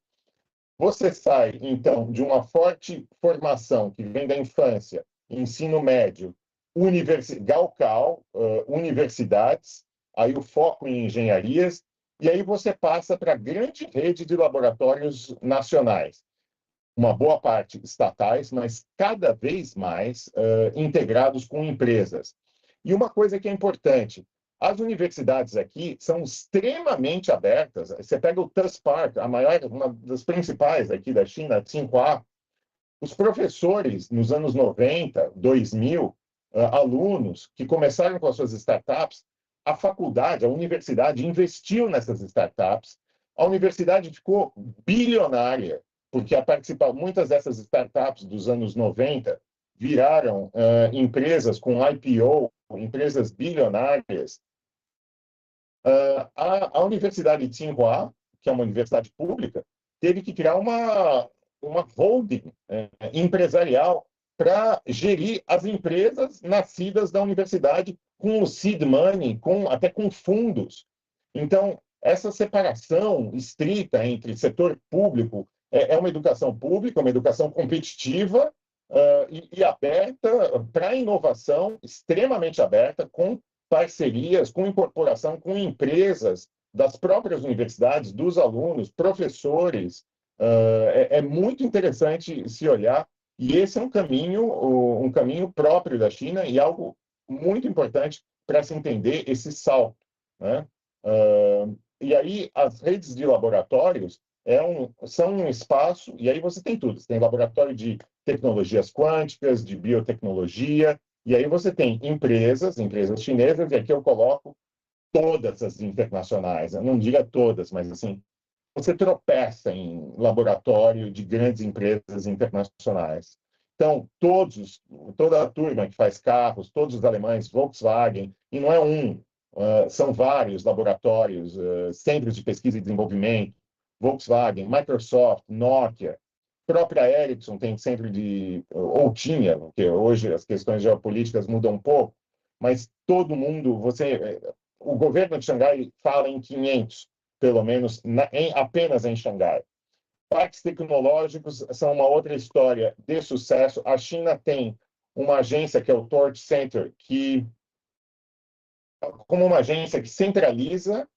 Você sai, então, de uma forte formação que vem da infância, ensino médio, Gaokao, universidades, aí o foco em engenharias, e aí você passa para a grande rede de laboratórios nacionais. Uma boa parte estatais, mas cada vez mais integrados com empresas. E uma coisa que é importante, as universidades aqui são extremamente abertas. Você pega o TUS Park, uma das principais aqui da China, Tsinghua. Os professores, nos anos 90, 2000, alunos que começaram com as suas startups, a faculdade, a universidade investiu nessas startups, a universidade ficou bilionária, porque muitas dessas startups dos anos 90 viraram empresas com IPO, empresas bilionárias. A Universidade de Tsinghua, que é uma universidade pública, teve que criar uma holding empresarial para gerir as empresas nascidas da universidade com o seed money, até com fundos. Então, essa separação estrita entre setor público é uma educação pública, uma educação competitiva e aberta para a inovação, extremamente aberta, com parcerias, com incorporação com empresas das próprias universidades, dos alunos, professores. É muito interessante se olhar, e esse é um caminho próprio da China e algo muito importante para se entender esse salto, né? E aí as redes de laboratórios são um espaço, e aí você tem tudo. Você tem laboratório de tecnologias quânticas, de biotecnologia, e aí você tem empresas chinesas, e aqui eu coloco todas as internacionais. Eu não diria todas, mas assim, você tropeça em laboratório de grandes empresas internacionais. Então, toda a turma que faz carros, todos os alemães, Volkswagen, e não é são vários laboratórios, centros de pesquisa e desenvolvimento, Volkswagen, Microsoft, Nokia, própria Ericsson tem centro ou tinha, porque hoje as questões geopolíticas mudam um pouco, mas todo mundo, o governo de Xangai fala em 500, pelo menos, apenas em Xangai. Parques tecnológicos são uma outra história de sucesso. A China tem uma agência que é o Torch Center, como uma agência que centraliza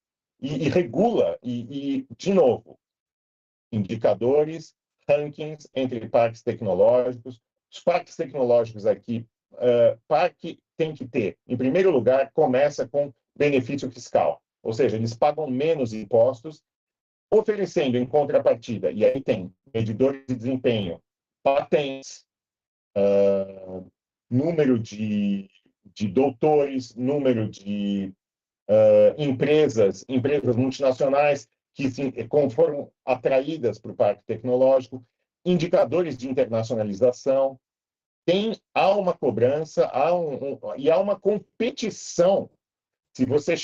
e regula, de novo, indicadores, rankings entre parques tecnológicos. Os parques tecnológicos aqui, parque tem que ter, em primeiro lugar, começa com benefício fiscal, ou seja, eles pagam menos impostos, oferecendo em contrapartida, e aí tem medidores de desempenho, patentes, número de doutores, número de empresas multinacionais que foram atraídas para o parque tecnológico, indicadores de internacionalização. Há uma cobrança, e há uma competição. Se você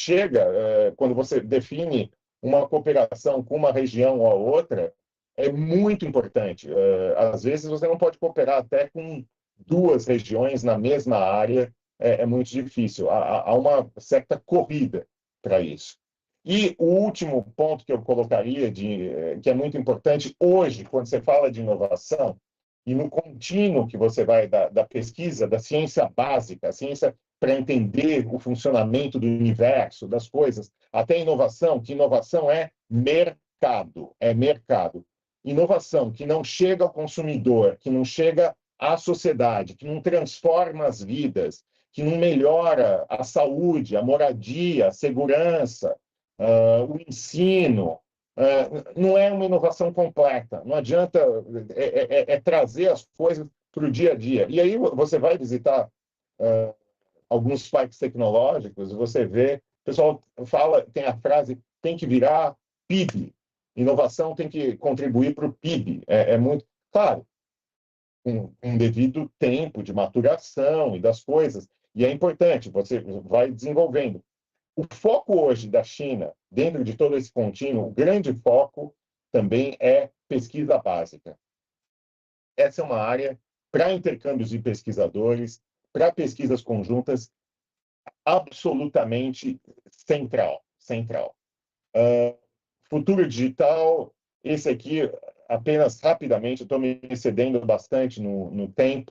quando você define uma cooperação com uma região ou a outra, é muito importante. Às vezes você não pode cooperar até com duas regiões na mesma área, é muito difícil. Há uma certa corrida para isso. E o último ponto que eu colocaria, que é muito importante hoje, quando você fala de inovação, e no contínuo que você vai da pesquisa, da ciência básica, a ciência para entender o funcionamento do universo, das coisas, até inovação, que inovação é mercado. Inovação que não chega ao consumidor, que não chega à sociedade, que não transforma as vidas, que não melhora a saúde, a moradia, a segurança, o ensino, não é uma inovação completa. Não adianta trazer as coisas para o dia a dia. E aí você vai visitar alguns parques tecnológicos, você vê, o pessoal tem a frase, tem que virar PIB. Inovação tem que contribuir para o PIB. É muito claro, um devido tempo de maturação e das coisas. E é importante, você vai desenvolvendo. O foco hoje da China, dentro de todo esse contínuo, o grande foco também é pesquisa básica. Essa é uma área para intercâmbios de pesquisadores, para pesquisas conjuntas, absolutamente central. Futuro digital, esse aqui, apenas rapidamente, estou me excedendo bastante no tempo,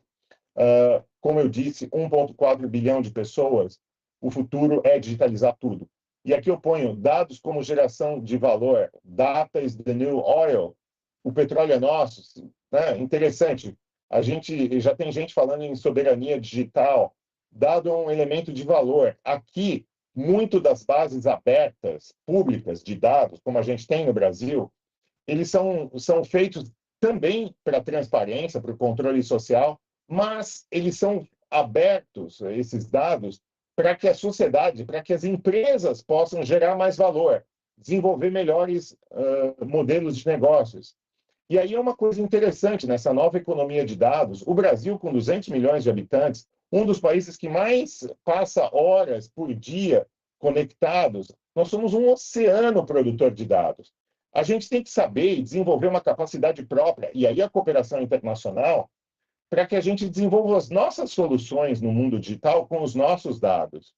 Como eu disse, 1,4 bilhão de pessoas, o futuro é digitalizar tudo. E aqui eu ponho dados como geração de valor, data is the new oil, o petróleo é nosso, né? Interessante. A gente já tem gente falando em soberania digital, dado um elemento de valor. Aqui, muito das bases abertas, públicas de dados, como a gente tem no Brasil, eles são feitos também para transparência, para o controle social, mas eles são abertos, esses dados, para que a sociedade, para que as empresas possam gerar mais valor, desenvolver melhores modelos de negócios. E aí é uma coisa interessante nessa nova economia de dados. O Brasil, com 200 milhões de habitantes, um dos países que mais passa horas por dia conectados, nós somos um oceano produtor de dados. A gente tem que saber e desenvolver uma capacidade própria, e aí a cooperação internacional, para que a gente desenvolva as nossas soluções no mundo digital com os nossos dados.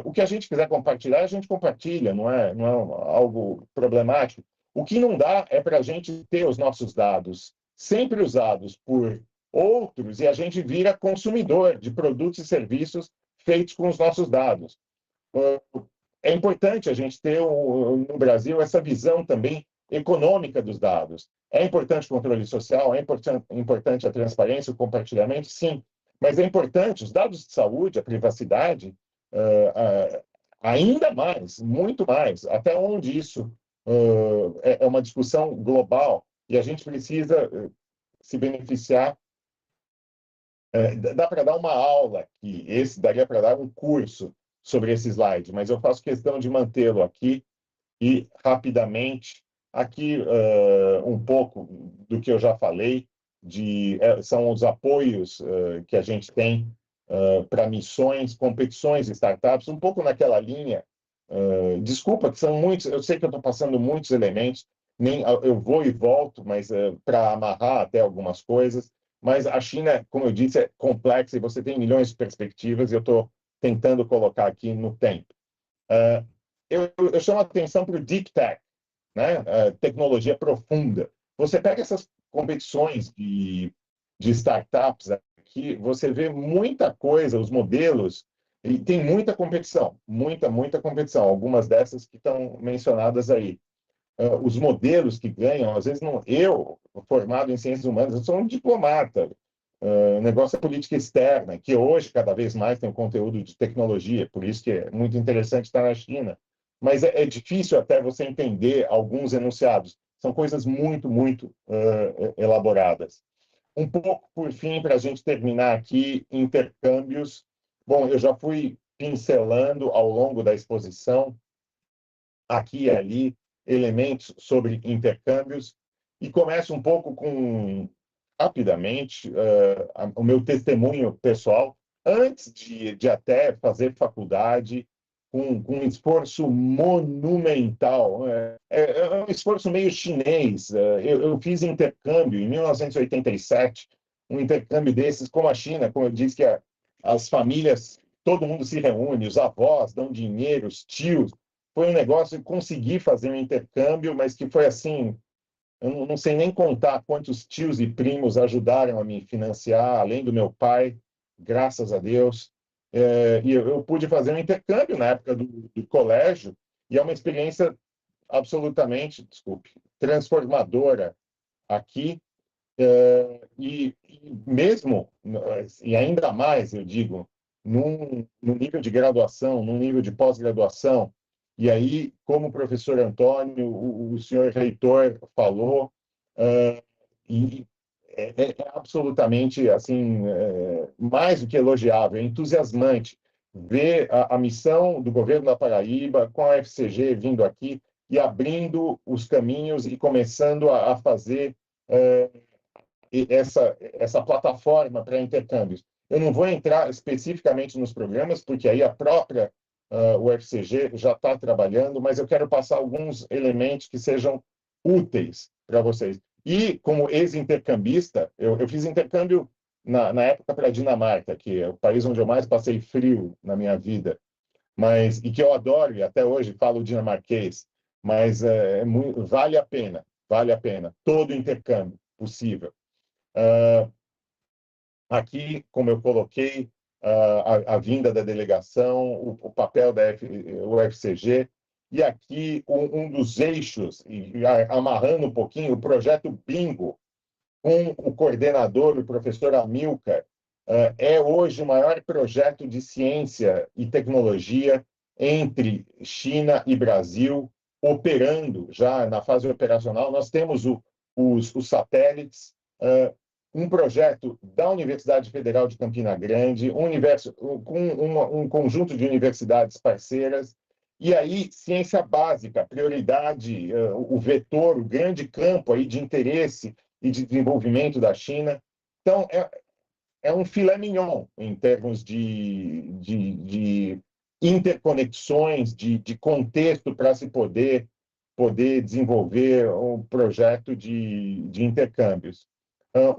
O que a gente quiser compartilhar, a gente compartilha, não é algo problemático. O que não dá é para a gente ter os nossos dados sempre usados por outros e a gente vira consumidor de produtos e serviços feitos com os nossos dados. É importante a gente ter no Brasil essa visão também econômica dos dados. É importante o controle social, é importante a transparência, o compartilhamento, sim, mas é importante os dados de saúde, a privacidade, ainda mais, muito mais, até onde isso é uma discussão global e a gente precisa se beneficiar. Dá para dar uma aula aqui, daria para dar um curso sobre esse slide, mas eu faço questão de mantê-lo aqui e, rapidamente, aqui um pouco do que eu já falei, são os apoios que a gente tem para missões, competições, startups, um pouco naquela linha. Desculpa, que são muitos, eu sei que eu estou passando muitos elementos, nem eu vou e volto, mas para amarrar até algumas coisas. Mas a China, como eu disse, é complexa e você tem milhões de perspectivas e eu estou tentando colocar aqui no tempo. Eu chamo a atenção para o Deep Tech, né? Tecnologia profunda. Você pega essas competições de startups aqui, você vê muita coisa, os modelos, e tem muita competição, muita competição. Algumas dessas que estão mencionadas aí. Os modelos que ganham, às vezes não. Eu, formado em ciências humanas, eu sou um diplomata. O negócio é política externa, que hoje cada vez mais tem um conteúdo de tecnologia, por isso que é muito interessante estar na China. Mas é difícil até você entender alguns enunciados. São coisas muito elaboradas. Um pouco, por fim, para a gente terminar aqui, intercâmbios. Bom, eu já fui pincelando ao longo da exposição, aqui e ali, elementos sobre intercâmbios, e começo um pouco com, rapidamente, o meu testemunho pessoal, antes de até fazer faculdade, com um esforço monumental, é um esforço meio chinês. Eu fiz intercâmbio em 1987, um intercâmbio desses com a China, como eu disse, que as famílias, todo mundo se reúne, os avós dão dinheiro, os tios. Foi um negócio de conseguir fazer um intercâmbio, mas que foi assim, eu não sei nem contar quantos tios e primos ajudaram a me financiar, além do meu pai, graças a Deus. E eu pude fazer um intercâmbio na época do colégio, e é uma experiência absolutamente, desculpe, transformadora aqui. E mesmo, e ainda mais, eu digo, no nível de graduação, no nível de pós-graduação, e aí, como o professor Antônio, o senhor reitor falou, e é absolutamente assim, mais do que elogiável, é entusiasmante ver a missão do governo da Paraíba com a FCG vindo aqui e abrindo os caminhos e começando a fazer essa plataforma para intercâmbios. Eu não vou entrar especificamente nos programas, porque aí a própria UFCG já está trabalhando, mas eu quero passar alguns elementos que sejam úteis para vocês. E, como ex-intercambista, eu fiz intercâmbio na época para a Dinamarca, que é o país onde eu mais passei frio na minha vida, e que eu adoro, e até hoje falo dinamarquês, mas vale a pena, todo intercâmbio possível. Aqui, como eu coloquei, a vinda da delegação, o papel da UFCG, e aqui um dos eixos, amarrando um pouquinho, o projeto Bingo, com o coordenador, o professor Amilcar, é hoje o maior projeto de ciência e tecnologia entre China e Brasil, operando já na fase operacional. Nós temos os satélites, um projeto da Universidade Federal de Campina Grande, um conjunto de universidades parceiras, e aí ciência básica, prioridade, o vetor, o grande campo aí de interesse e de desenvolvimento da China. Então, é um filé mignon em termos de interconexões, de contexto para se poder desenvolver um projeto de intercâmbios.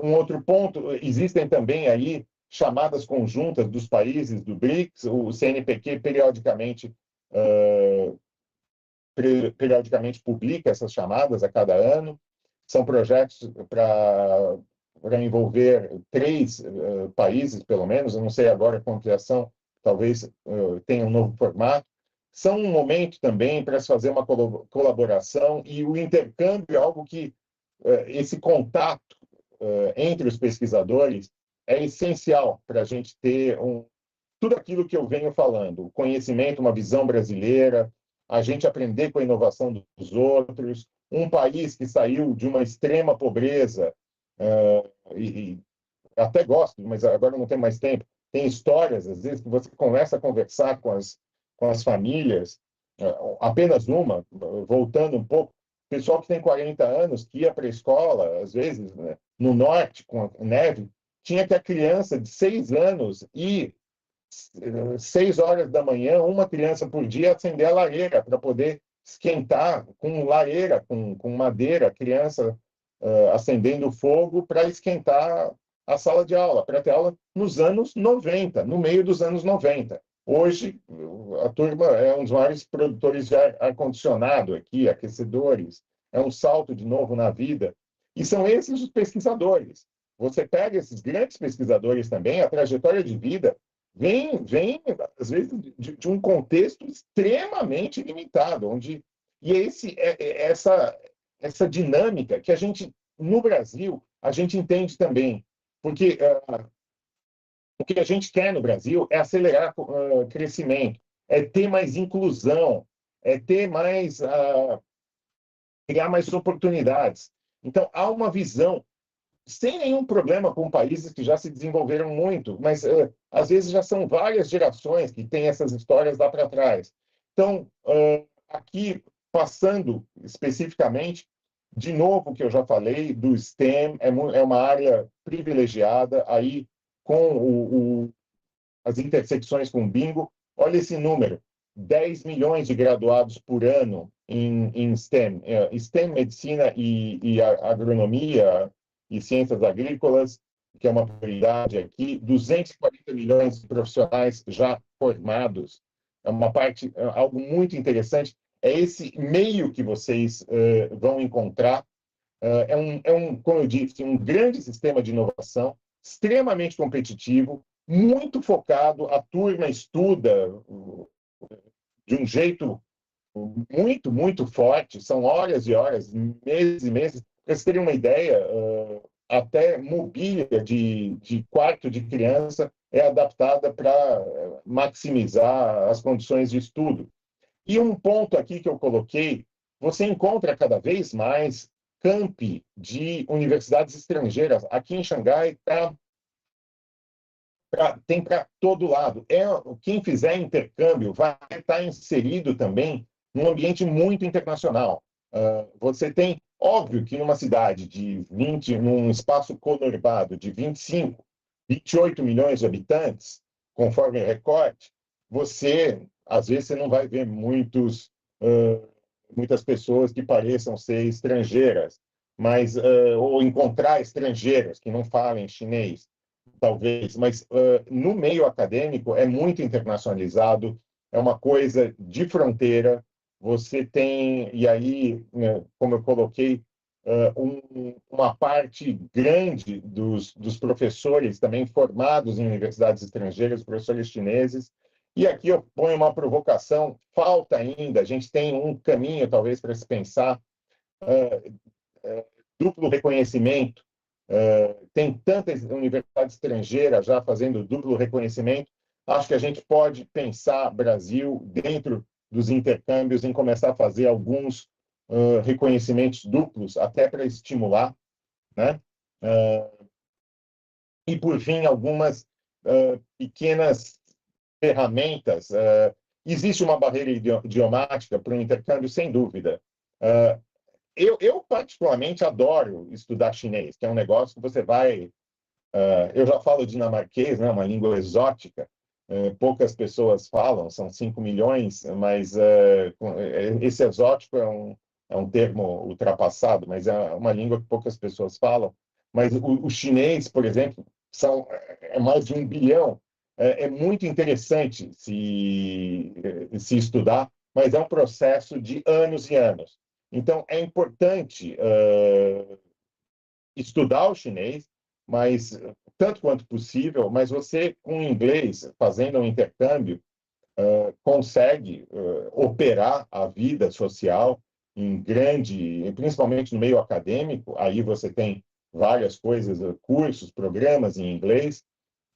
Um outro ponto, existem também aí chamadas conjuntas dos países do BRICS, o CNPq periodicamente publica essas chamadas a cada ano. São projetos para envolver 3 países, pelo menos. Eu não sei agora com a ampliação, talvez tenha um novo formato. São um momento também para se fazer uma colaboração, e o intercâmbio é algo que, esse contato entre os pesquisadores é essencial para a gente ter tudo aquilo que eu venho falando, o conhecimento, uma visão brasileira, a gente aprender com a inovação dos outros, um país que saiu de uma extrema pobreza, e até gosto, mas agora não tem mais tempo, tem histórias, às vezes, que você começa a conversar com as famílias, apenas uma, voltando um pouco, pessoal que tem 40 anos, que ia para a escola, às vezes, né, no norte, com neve, tinha que a criança de 6 anos ir 6 horas da manhã, uma criança por dia, acender a lareira para poder esquentar com lareira, com madeira, a criança acendendo fogo para esquentar a sala de aula, para ter aula nos anos 90, no meio dos anos 90. Hoje, a turma é um dos maiores produtores de ar-condicionado aqui, aquecedores, é um salto de novo na vida. E são esses os pesquisadores. Você pega esses grandes pesquisadores também, a trajetória de vida vem às vezes, de um contexto extremamente limitado, e essa dinâmica que a gente, no Brasil, a gente entende também, porque o que a gente quer no Brasil é acelerar o crescimento, é ter mais inclusão, é ter criar mais oportunidades. Então, há uma visão sem nenhum problema com países que já se desenvolveram muito, mas às vezes já são várias gerações que têm essas histórias lá para trás. Então, aqui, passando especificamente, de novo, o que eu já falei, do STEM, é uma área privilegiada, aí com as intersecções com o Bingo. Olha esse número, 10 milhões de graduados por ano em STEM, STEM, medicina e agronomia, e ciências agrícolas, que é uma prioridade aqui, 240 milhões de profissionais já formados. É uma parte, algo muito interessante. É esse meio que vocês vão encontrar. Como eu disse, um grande sistema de inovação, extremamente competitivo, muito focado. A turma estuda de um jeito muito, muito forte. São horas e horas, meses e meses. Para vocês terem uma ideia, até mobília de quarto de criança é adaptada para maximizar as condições de estudo. E um ponto aqui que eu coloquei, você encontra cada vez mais campi de universidades estrangeiras. Aqui em Xangai tem para todo lado. Quem fizer intercâmbio vai estar inserido também num ambiente muito internacional. Você tem, óbvio que numa cidade num espaço conurbado de 25, 28 milhões de habitantes, conforme recorte, às vezes, você não vai ver muitas pessoas que pareçam ser estrangeiras, ou encontrar estrangeiras que não falem chinês, talvez, mas no meio acadêmico é muito internacionalizado, é uma coisa de fronteira. Você tem, e aí, como eu coloquei, uma parte grande dos professores também formados em universidades estrangeiras, professores chineses. E aqui eu ponho uma provocação: falta ainda, a gente tem um caminho talvez para se pensar, duplo reconhecimento. Tem tantas universidades estrangeiras já fazendo duplo reconhecimento. Acho que a gente pode pensar, Brasil, dentro dos intercâmbios, em começar a fazer alguns reconhecimentos duplos, até para estimular, né? E, por fim, algumas pequenas ferramentas. Existe uma barreira idiomática para o intercâmbio, sem dúvida. Eu, particularmente, adoro estudar chinês, que é um negócio que você vai... eu já falo dinamarquês, né, uma língua exótica, poucas pessoas falam, são 5 milhões, mas esse exótico é um termo ultrapassado, mas é uma língua que poucas pessoas falam. Mas o chinês, por exemplo, é mais de 1 bilhão. É muito interessante se estudar, mas é um processo de anos e anos. Então, é importante estudar o chinês, mas tanto quanto possível, mas você, com inglês, fazendo um intercâmbio, consegue operar a vida social em grande, principalmente no meio acadêmico. Aí você tem várias coisas, cursos, programas em inglês,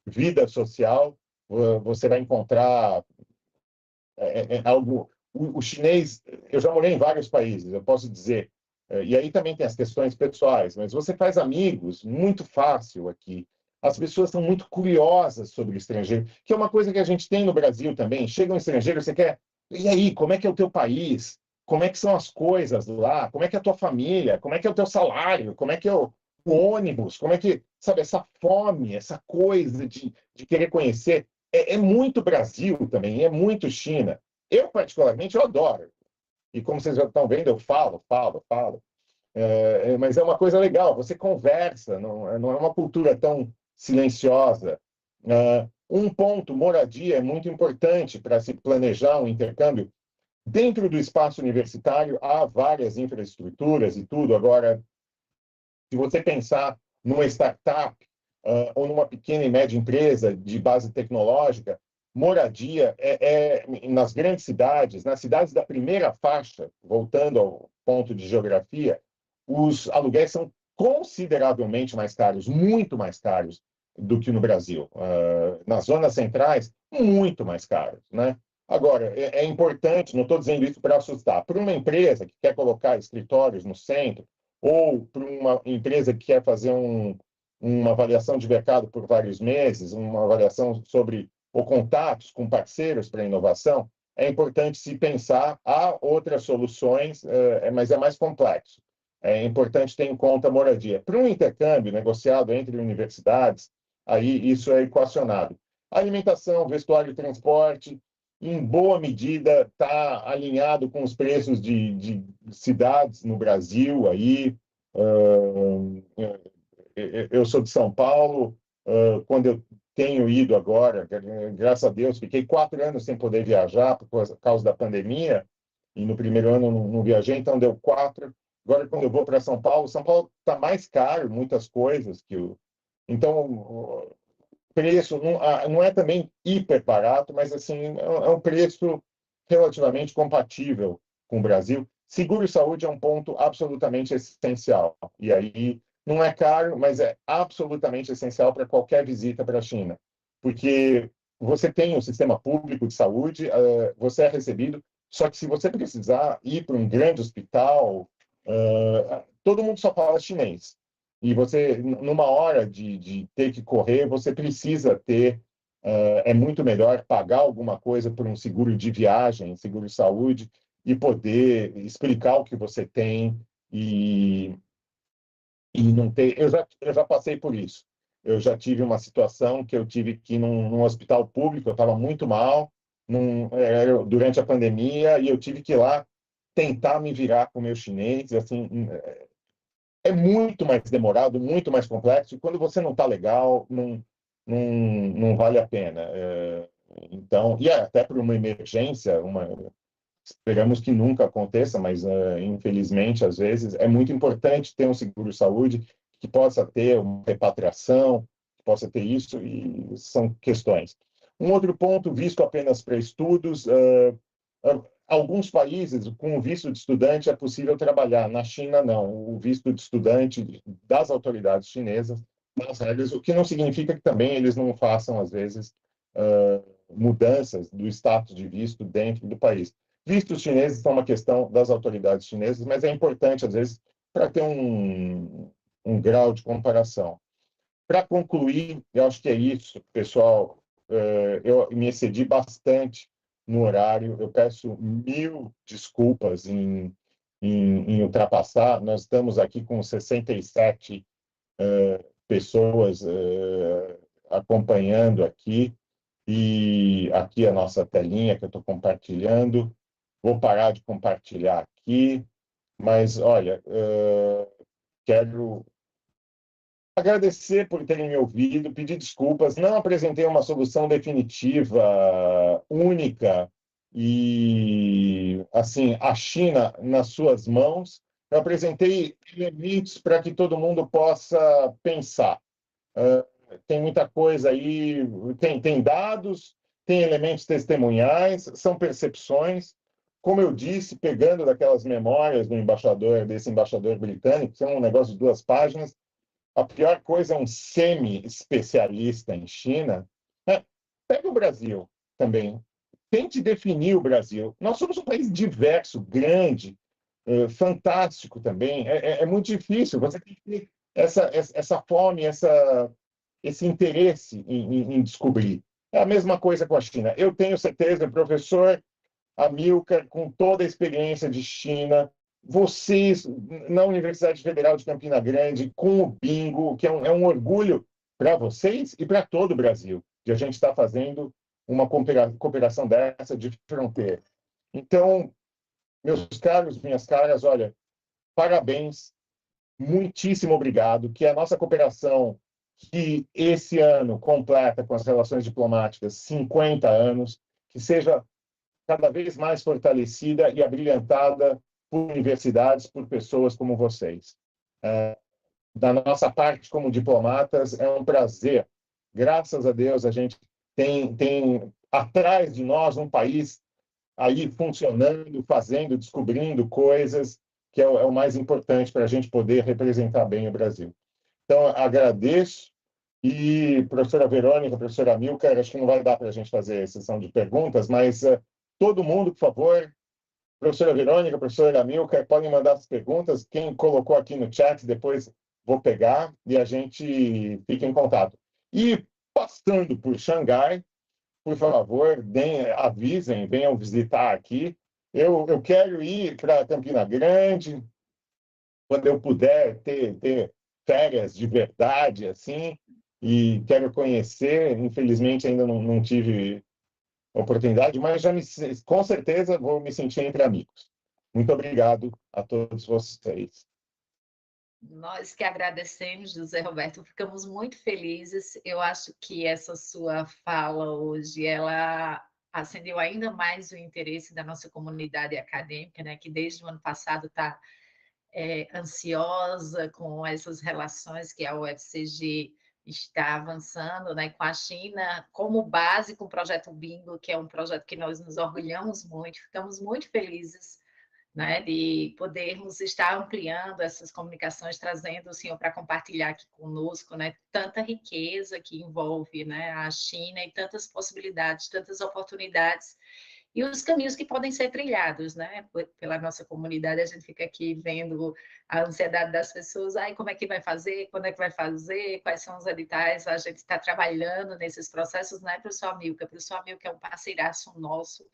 vida social, você vai encontrar algo... O chinês, eu já morei em vários países, eu posso dizer, e aí também tem as questões pessoais, mas você faz amigos muito fácil aqui. As pessoas são muito curiosas sobre o estrangeiro, que é uma coisa que a gente tem no Brasil também. Chega um estrangeiro, você quer... E aí, como é que é o teu país? Como é que são as coisas lá? Como é que é a tua família? Como é que é o teu salário? Como é que é o ônibus? Como é que... Sabe, essa fome, essa coisa de querer conhecer, é muito Brasil também, é muito China. Eu, particularmente, eu adoro. E como vocês já estão vendo, eu falo. Mas é uma coisa legal, você conversa, não é uma cultura tão silenciosa. Um ponto, moradia, é muito importante para se planejar um intercâmbio. Dentro do espaço universitário, há várias infraestruturas e tudo. Agora, se você pensar numa startup ou numa pequena e média empresa de base tecnológica, moradia nas grandes cidades, nas cidades da primeira faixa, voltando ao ponto de geografia, os aluguéis são consideravelmente mais caros, muito mais caros do que no Brasil. Nas zonas centrais, muito mais caros, né? Agora, é importante, não estou dizendo isso para assustar, para uma empresa que quer colocar escritórios no centro, ou para uma empresa que quer fazer uma avaliação de mercado por vários meses, uma avaliação sobre ou contatos com parceiros para inovação, é importante se pensar. Há outras soluções, mas é mais complexo. É importante ter em conta a moradia. Para um intercâmbio negociado entre universidades, aí isso é equacionado. Alimentação, vestuário e transporte, em boa medida, está alinhado com os preços de cidades no Brasil. Aí, eu sou de São Paulo. Quando eu tenho ido agora, graças a Deus, fiquei 4 anos sem poder viajar por causa da pandemia, e no primeiro ano não viajei, então deu 4. Agora, quando eu vou para São Paulo está mais caro, muitas coisas. Então, preço não é também hiper barato, mas assim, é um preço relativamente compatível com o Brasil. Seguro-saúde é um ponto absolutamente essencial. E aí não é caro, mas é absolutamente essencial para qualquer visita para a China. Porque você tem um sistema público de saúde, você é recebido, só que se você precisar ir para um grande hospital, todo mundo só fala chinês. E você, numa hora de ter que correr, você precisa ter... é muito melhor pagar alguma coisa por um seguro de viagem, seguro de saúde, e poder explicar o que você tem e não ter... Eu já passei por isso. Eu já tive uma situação que eu tive que ir num hospital público, eu estava muito mal durante a pandemia, e eu tive que ir lá tentar me virar com o meu chinês. Assim, é muito mais demorado, muito mais complexo, e quando você não está legal, não vale a pena. Então, e até por uma emergência, esperamos que nunca aconteça, mas infelizmente, às vezes, é muito importante ter um seguro-saúde que possa ter uma repatriação, que possa ter isso, e são questões. Um outro ponto, visto apenas para estudos, alguns países, com o visto de estudante, é possível trabalhar. Na China, não. O visto de estudante das autoridades chinesas, nas regras, o que não significa que também eles não façam, às vezes, mudanças do status de visto dentro do país. Vistos chineses são uma questão das autoridades chinesas, mas é importante, às vezes, para ter um grau de comparação. Para concluir, eu acho que é isso, pessoal. Eu me excedi bastante no horário. Eu peço 1000 desculpas em ultrapassar. Nós estamos aqui com 67 pessoas acompanhando aqui. E aqui a nossa telinha que eu estou compartilhando. Vou parar de compartilhar aqui. Mas, olha, quero agradecer por terem me ouvido, pedir desculpas. Não apresentei uma solução definitiva, única, e, assim, a China nas suas mãos. Eu apresentei elementos para que todo mundo possa pensar. Tem muita coisa aí, tem dados, tem elementos testemunhais, são percepções. Como eu disse, pegando daquelas memórias desse embaixador britânico, que é um negócio de 2 páginas, a pior coisa é um semi-especialista em China. Pega o Brasil também. Tente definir o Brasil. Nós somos um país diverso, grande, fantástico também. É muito difícil. Você tem que ter essa fome, esse interesse em descobrir. É a mesma coisa com a China. Eu tenho certeza, professor Amilcar, com toda a experiência de China, vocês, na Universidade Federal de Campina Grande, com o Bingo, que é um orgulho para vocês e para todo o Brasil, de a gente estar fazendo uma cooperação dessa de fronteira. Então, meus caros, minhas caras, olha, parabéns, muitíssimo obrigado, que a nossa cooperação, que esse ano completa com as relações diplomáticas 50 anos, que seja cada vez mais fortalecida e abrilhantada por universidades, por pessoas como vocês. Da nossa parte, como diplomatas, é um prazer. Graças a Deus, a gente tem atrás de nós um país aí funcionando, fazendo, descobrindo coisas, que é o mais importante para a gente poder representar bem o Brasil. Então, agradeço. E, professora Verônica, professora Amilcar, acho que não vai dar para a gente fazer a sessão de perguntas, mas todo mundo, por favor, professora Verônica, professora Amilcar, podem mandar as perguntas. Quem colocou aqui no chat, depois vou pegar e a gente fica em contato. E, passando por Xangai, por favor, avisem, venham visitar aqui. Eu quero ir para Campina Grande, quando eu puder ter férias de verdade, assim, e quero conhecer. Infelizmente, ainda não tive oportunidade, mas com certeza vou me sentir entre amigos. Muito obrigado a todos vocês. Nós que agradecemos, José Roberto, ficamos muito felizes. Eu acho que essa sua fala hoje, ela acendeu ainda mais o interesse da nossa comunidade acadêmica, né, que desde o ano passado está ansiosa com essas relações que a UFCG está avançando, né, com a China, como base com o projeto Bingo, que é um projeto que nós nos orgulhamos muito, ficamos muito felizes, né, de podermos estar ampliando essas comunicações, trazendo o senhor para compartilhar aqui conosco, né, tanta riqueza que envolve, né, a China e tantas possibilidades, tantas oportunidades e os caminhos que podem ser trilhados, né, pela nossa comunidade. A gente fica aqui vendo a ansiedade das pessoas, ai, como é que vai fazer, quando é que vai fazer, quais são os editais, a gente está trabalhando nesses processos, né, professor Amilcar? O professor Amilcar é um parceiraço nosso,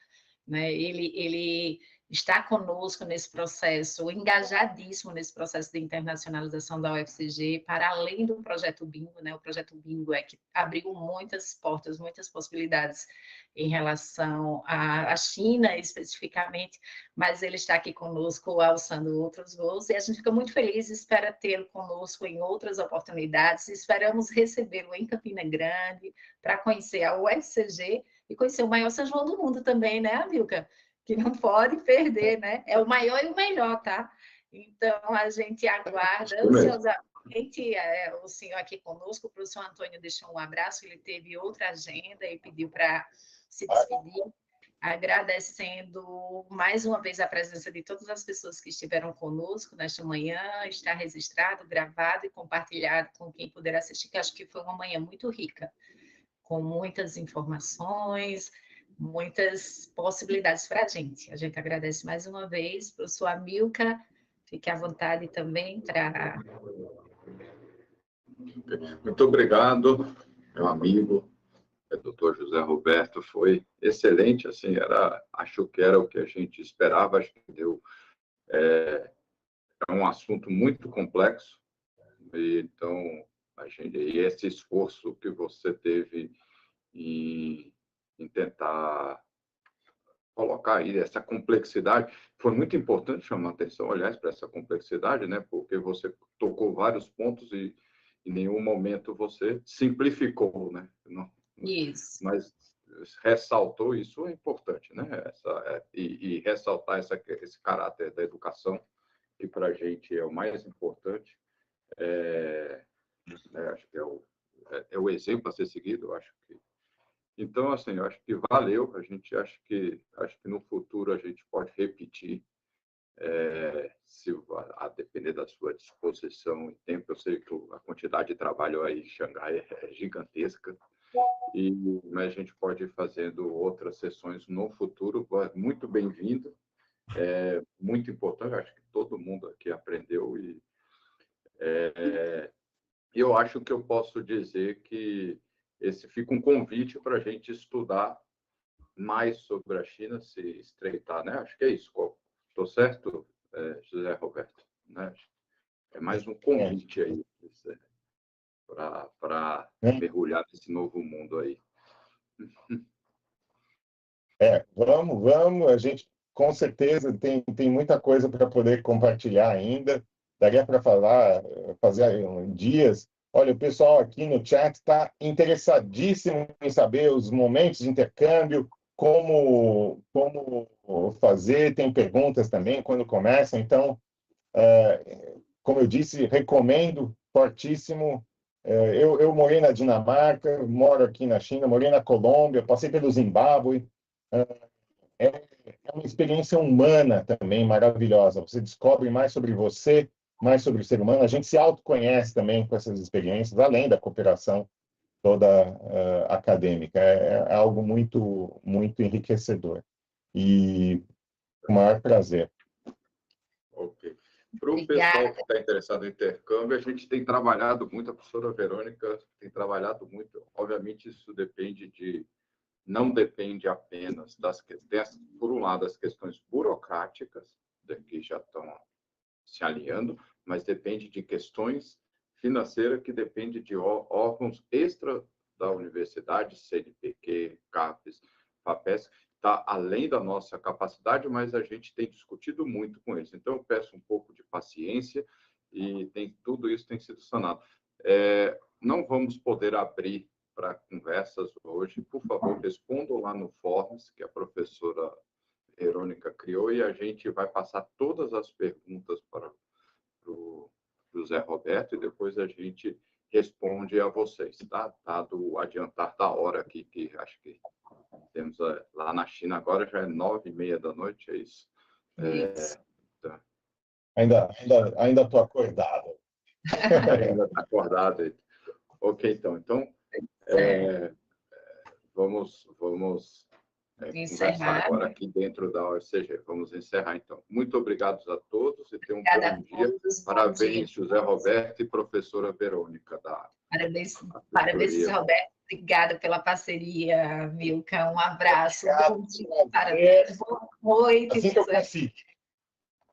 né, ele está conosco nesse processo, engajadíssimo nesse processo de internacionalização da UFCG, para além do projeto Bingo, né? O projeto Bingo é que abriu muitas portas, muitas possibilidades em relação à China especificamente, mas ele está aqui conosco alçando outros voos e a gente fica muito feliz, espera tê-lo conosco em outras oportunidades, esperamos recebê-lo em Campina Grande para conhecer a UFCG e conhecer o maior São João do mundo também, né, Amilcar? que não pode perder, né? É o maior e o melhor, tá? Então, a gente aguarda ansiosamente o senhor aqui conosco. O professor Antônio deixou um abraço, ele teve outra agenda e pediu para se despedir, agradecendo mais uma vez a presença de todas as pessoas que estiveram conosco nesta manhã. Está registrado, gravado e compartilhado com quem puder assistir, que acho que foi uma manhã muito rica, com muitas informações, muitas possibilidades para a gente. A gente agradece mais uma vez. Professor Amilcar, fique à vontade também para... Muito obrigado, meu amigo, doutor José Roberto. Foi excelente, assim, acho que era o que a gente esperava, acho que deu... É um assunto muito complexo, e então, e esse esforço que você teve em tentar colocar aí essa complexidade, foi muito importante chamar a atenção, aliás, para essa complexidade, né? Porque você tocou vários pontos e em nenhum momento você simplificou, né? Não, Isso. mas ressaltou, isso é importante, né? E ressaltar esse caráter da educação, que para a gente é o mais importante, acho que é o exemplo a ser seguido, eu acho que. Então, assim, eu acho que valeu. A gente acho que no futuro a gente pode repetir, se a depender da sua disposição e tempo. Eu sei que a quantidade de trabalho aí em Xangai é gigantesca, mas a gente pode ir fazendo outras sessões no futuro. Muito bem-vindo, muito importante. Acho que todo mundo aqui aprendeu e eu acho que eu posso dizer que esse fica um convite para a gente estudar mais sobre a China, se estreitar, né? Acho que é isso. Estou certo, José Roberto? Né? É mais um convite aí para mergulhar nesse novo mundo aí. Vamos. A gente, com certeza, tem muita coisa para poder compartilhar ainda. Daria para fazer dias. Olha, o pessoal aqui no chat está interessadíssimo em saber os momentos de intercâmbio, como fazer, tem perguntas também quando começam. Então, como eu disse, recomendo fortíssimo. Eu morei na Dinamarca, moro aqui na China, morei na Colômbia, passei pelo Zimbábue. É uma experiência humana também maravilhosa. Você descobre mais sobre você, mais sobre o ser humano. A gente se autoconhece também com essas experiências, além da cooperação toda acadêmica. É algo muito, muito enriquecedor. E com o maior prazer. Ok. Para o pessoal que está interessado em intercâmbio, a gente tem trabalhado muito, a professora Verônica tem trabalhado muito. Obviamente, isso não depende apenas por um lado, das questões burocráticas, que já estão se alinhando, mas depende de questões financeiras que dependem de órgãos extra da universidade, CNPq, CAPES, FAPESP, está além da nossa capacidade, mas a gente tem discutido muito com eles. Então, eu peço um pouco de paciência e tudo isso tem sido sanado. Não vamos poder abrir para conversas hoje. Por favor, respondam lá no Forms, que a professora Verônica criou, e a gente vai passar todas as perguntas para o José Roberto e depois a gente responde a vocês, tá? Dado o adiantar da hora aqui, que acho que temos lá na China agora, já é 9h30 da noite, é isso? Tá. Ainda estou acordado. Ainda está acordado. Ok, então vamos conversar agora aqui dentro da OCG. Vamos encerrar, então. Muito obrigado a todos e tenham um bom dia. Parabéns, José Roberto e professora Verônica. Parabéns, José Roberto. Obrigada pela parceria, Milka. Um abraço. Bom dia. Parabéns. Boa noite. Assim que eu conseguir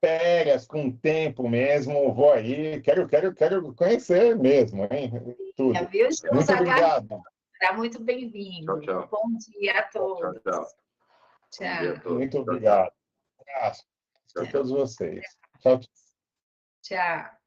férias, com tempo mesmo, vou aí. Quero conhecer mesmo, hein? Tudo. Muito obrigado. Será muito bem-vindo. Tchau. Bom dia a todos. Tchau. Muito obrigado. Um abraço a todos vocês. Tchau. Tchau.